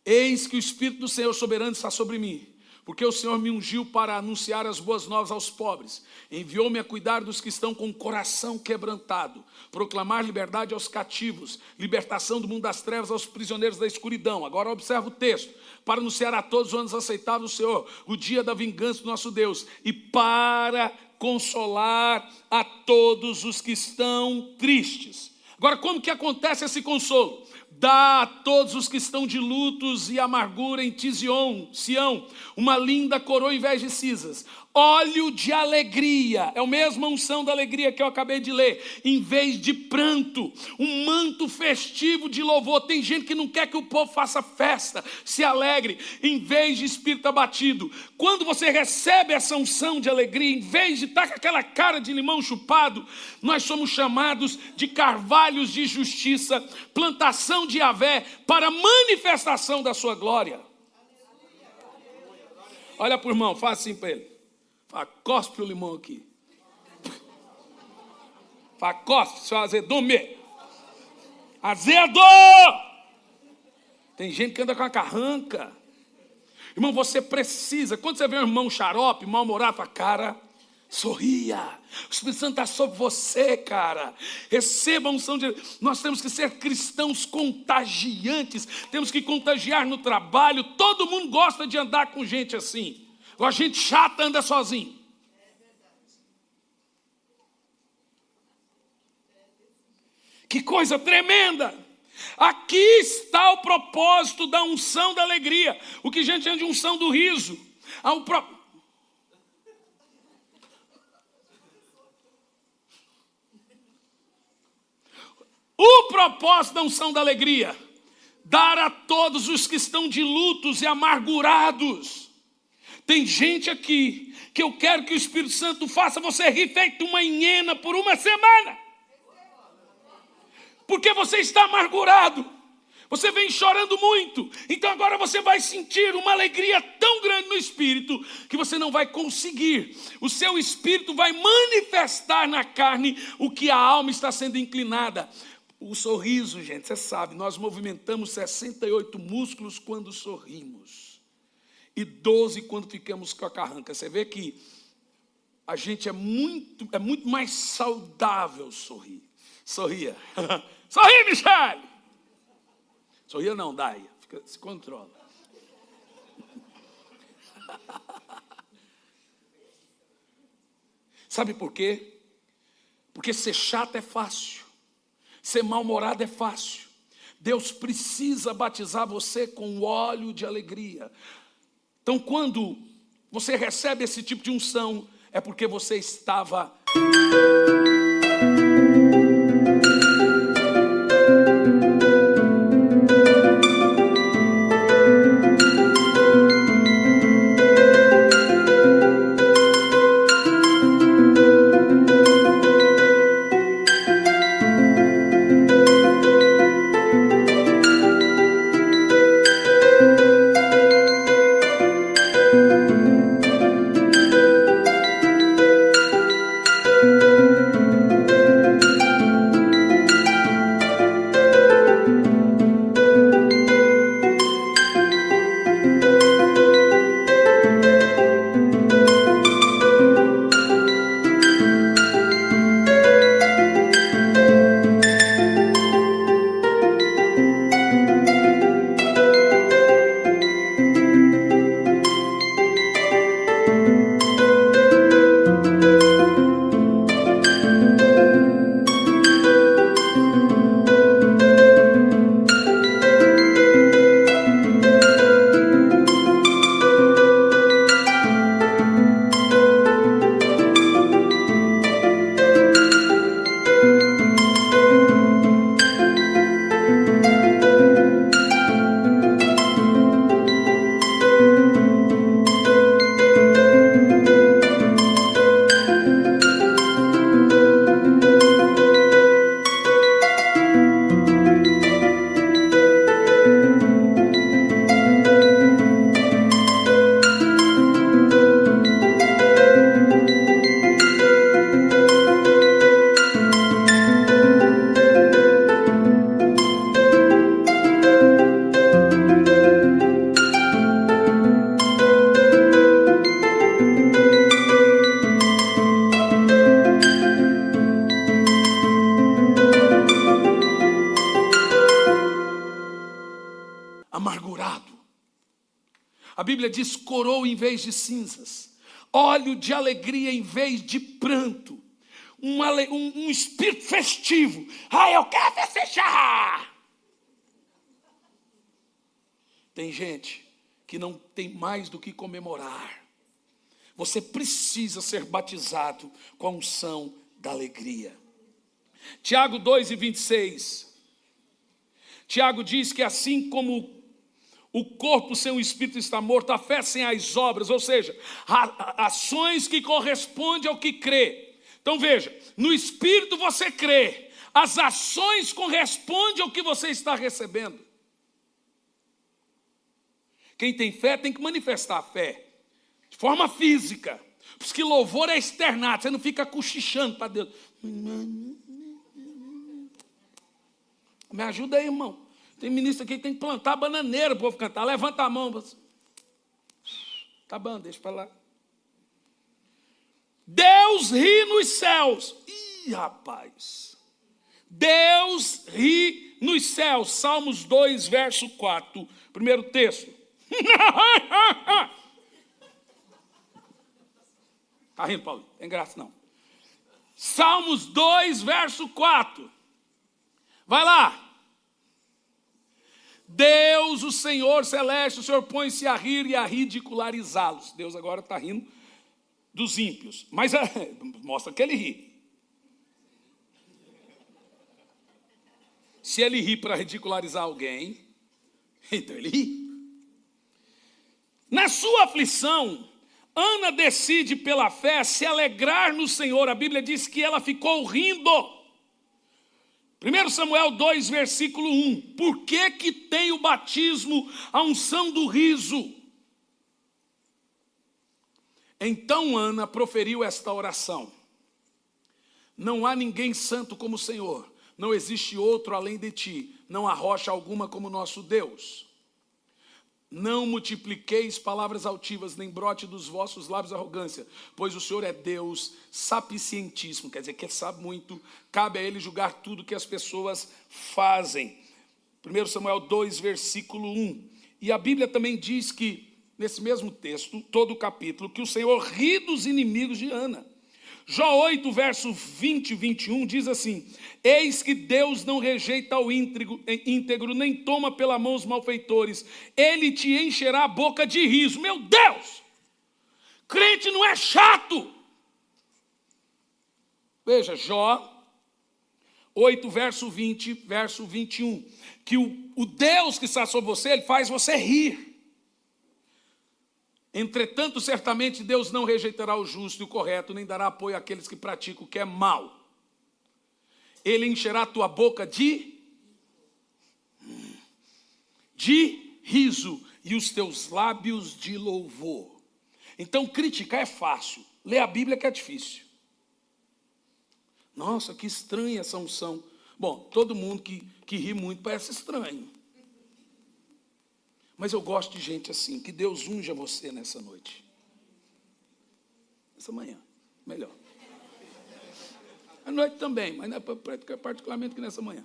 Eis que o Espírito do Senhor soberano está sobre mim, porque o Senhor me ungiu para anunciar as boas novas aos pobres. Enviou-me a cuidar dos que estão com o coração quebrantado, proclamar liberdade aos cativos, libertação do mundo das trevas aos prisioneiros da escuridão. Agora observa o texto. Para anunciar a todos os anos aceitáveis do Senhor, o dia da vingança do nosso Deus, e para consolar a todos os que estão tristes. Agora, como que acontece esse consolo? Dá a todos os que estão de lutos e amargura em Sião, uma linda coroa em vez de cinzas. Óleo de alegria, é a mesma unção da alegria que eu acabei de ler, em vez de pranto, um manto festivo de louvor. Tem gente que não quer que o povo faça festa, se alegre, em vez de espírito abatido. Quando você recebe essa unção de alegria, em vez de estar com aquela cara de limão chupado, nós somos chamados de carvalhos de justiça, plantação de Yahvé, para manifestação da sua glória. Olha para o irmão, faz assim para ele. Fala, cospe o limão aqui. Fala, cospe, seu azedume. Azedo! Tem gente que anda com a carranca. Irmão, você precisa. Quando você vê um irmão xarope, mal-humorado, fala, cara, sorria. O Espírito Santo está sobre você, cara. Receba a unção de... Nós temos que ser cristãos contagiantes. Temos que contagiar no trabalho. Todo mundo gosta de andar com gente assim. Agora, gente chata anda sozinho. Que coisa tremenda. Aqui está o propósito da unção da alegria. O que a gente chama de unção do riso. O propósito da unção da alegria: dar a todos os que estão de lutos e amargurados. Tem gente aqui que eu quero que o Espírito Santo faça você rir feito uma hiena por uma semana. Porque você está amargurado. Você vem chorando muito. Então agora você vai sentir uma alegria tão grande no Espírito que você não vai conseguir. O seu Espírito vai manifestar na carne o que a alma está sendo inclinada. O sorriso, gente, você sabe, nós movimentamos 68 músculos quando sorrimos. E 12 quando ficamos com a carranca. Você vê que a gente é muito mais saudável sorrir. Sorria. Sorri, Michele! Sorria não, Daia. Se controla. Sabe por quê? Porque ser chato é fácil. Ser mal-humorado é fácil. Deus precisa batizar você com óleo de alegria. Então, quando você recebe esse tipo de unção, é porque você estava Bíblia diz coroa em vez de cinzas, óleo de alegria em vez de pranto, um espírito festivo. Eu quero festejar. Tem gente que não tem mais do que comemorar. Você precisa ser batizado com a unção da alegria. Tiago 2:26. Tiago diz que assim como o corpo sem o espírito está morto, a fé sem as obras, ou seja, ações que correspondem ao que crê. Então veja, no espírito você crê, as ações correspondem ao que você está recebendo. Quem tem fé tem que manifestar a fé de forma física. Por isso que louvor é externado, você não fica cochichando para Deus. Me ajuda aí, irmão. Tem ministro aqui que tem que plantar bananeira para o povo cantar. Levanta a mão. Tá bom, deixa para lá. Deus ri nos céus. Ih, rapaz. Deus ri nos céus. Salmos 2, verso 4. Primeiro texto. Está rindo, Paulo? Tem graça não. Salmos 2, verso 4. Vai lá. Deus, o Senhor celeste, o Senhor põe-se a rir e a ridicularizá-los. Deus agora está rindo dos ímpios. Mas mostra que ele ri. Se ele ri para ridicularizar alguém, então ele ri. Na sua aflição, Ana decide pela fé se alegrar no Senhor. A Bíblia diz que ela ficou rindo. 1 Samuel 2, versículo 1. Por que tem o batismo, a unção do riso? Então Ana proferiu esta oração. Não há ninguém santo como o Senhor. Não existe outro além de ti. Não há rocha alguma como nosso Deus. Não multipliqueis palavras altivas, nem brote dos vossos lábios arrogância, pois o Senhor é Deus sapientíssimo, quer dizer, que sabe muito, cabe a Ele julgar tudo que as pessoas fazem. 1 Samuel 2, versículo 1. E a Bíblia também diz que, nesse mesmo texto, todo o capítulo, que o Senhor ri dos inimigos de Ana. Jó 8, verso 20 e 21 diz assim: eis que Deus não rejeita o íntegro, nem toma pela mão os malfeitores, ele te encherá a boca de riso. Meu Deus! Crente não é chato. Veja, Jó 8, verso 20, verso 21, que o Deus que está sobre você, ele faz você rir. Entretanto, certamente Deus não rejeitará o justo e o correto, nem dará apoio àqueles que praticam o que é mal. Ele encherá a tua boca de riso e os teus lábios de louvor. Então, criticar é fácil, ler a Bíblia que é difícil. Nossa, que estranha essa unção. Bom, todo mundo que ri muito parece estranho. Mas eu gosto de gente assim, que Deus unja você nessa noite. Essa manhã, melhor. À noite também, mas não é particularmente que nessa manhã.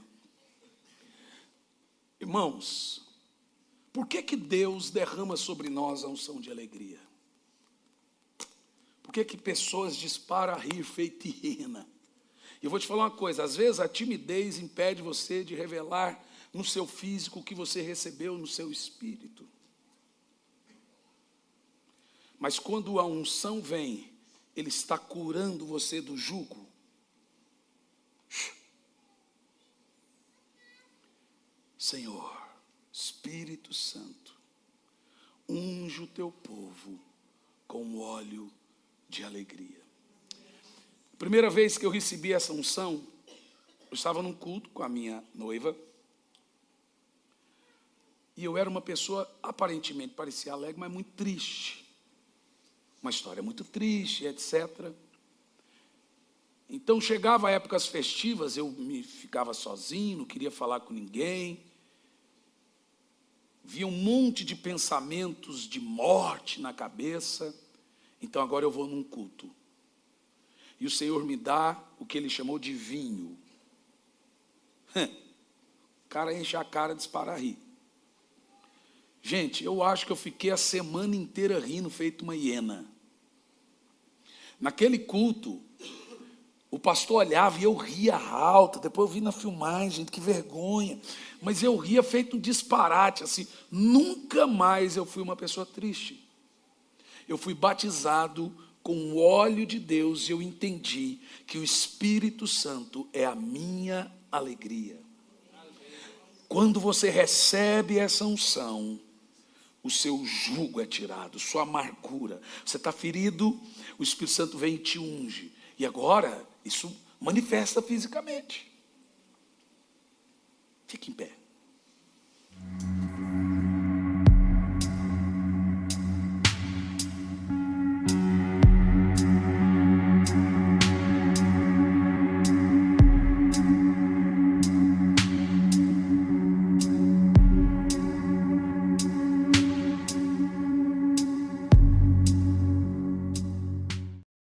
Irmãos, por que Deus derrama sobre nós a unção de alegria? Por que pessoas disparam a rir feito hiena? E eu vou te falar uma coisa, às vezes a timidez impede você de revelar no seu físico o que você recebeu no seu espírito. Mas quando a unção vem, ele está curando você do jugo. Senhor, Espírito Santo, unge o teu povo com óleo de alegria. Primeira vez que eu recebi essa unção, eu estava num culto com a minha noiva, e eu era uma pessoa, aparentemente parecia alegre, mas muito triste. Uma história muito triste, etc. Então chegava épocas festivas, eu ficava sozinho, não queria falar com ninguém. Via um monte de pensamentos de morte na cabeça. Então agora eu vou num culto. E o Senhor me dá o que ele chamou de vinho. O cara enche a cara e dispara a rir. Gente, eu acho que eu fiquei a semana inteira rindo, feito uma hiena. Naquele culto, o pastor olhava e eu ria alto. Depois eu vi na filmagem, gente, que vergonha. Mas eu ria feito um disparate, assim. Nunca mais eu fui uma pessoa triste. Eu fui batizado com o óleo de Deus e eu entendi que o Espírito Santo é a minha alegria. Quando você recebe essa unção, o seu jugo é tirado, sua amargura. Você está ferido, o Espírito Santo vem e te unge. E agora, isso manifesta fisicamente. Fique em pé.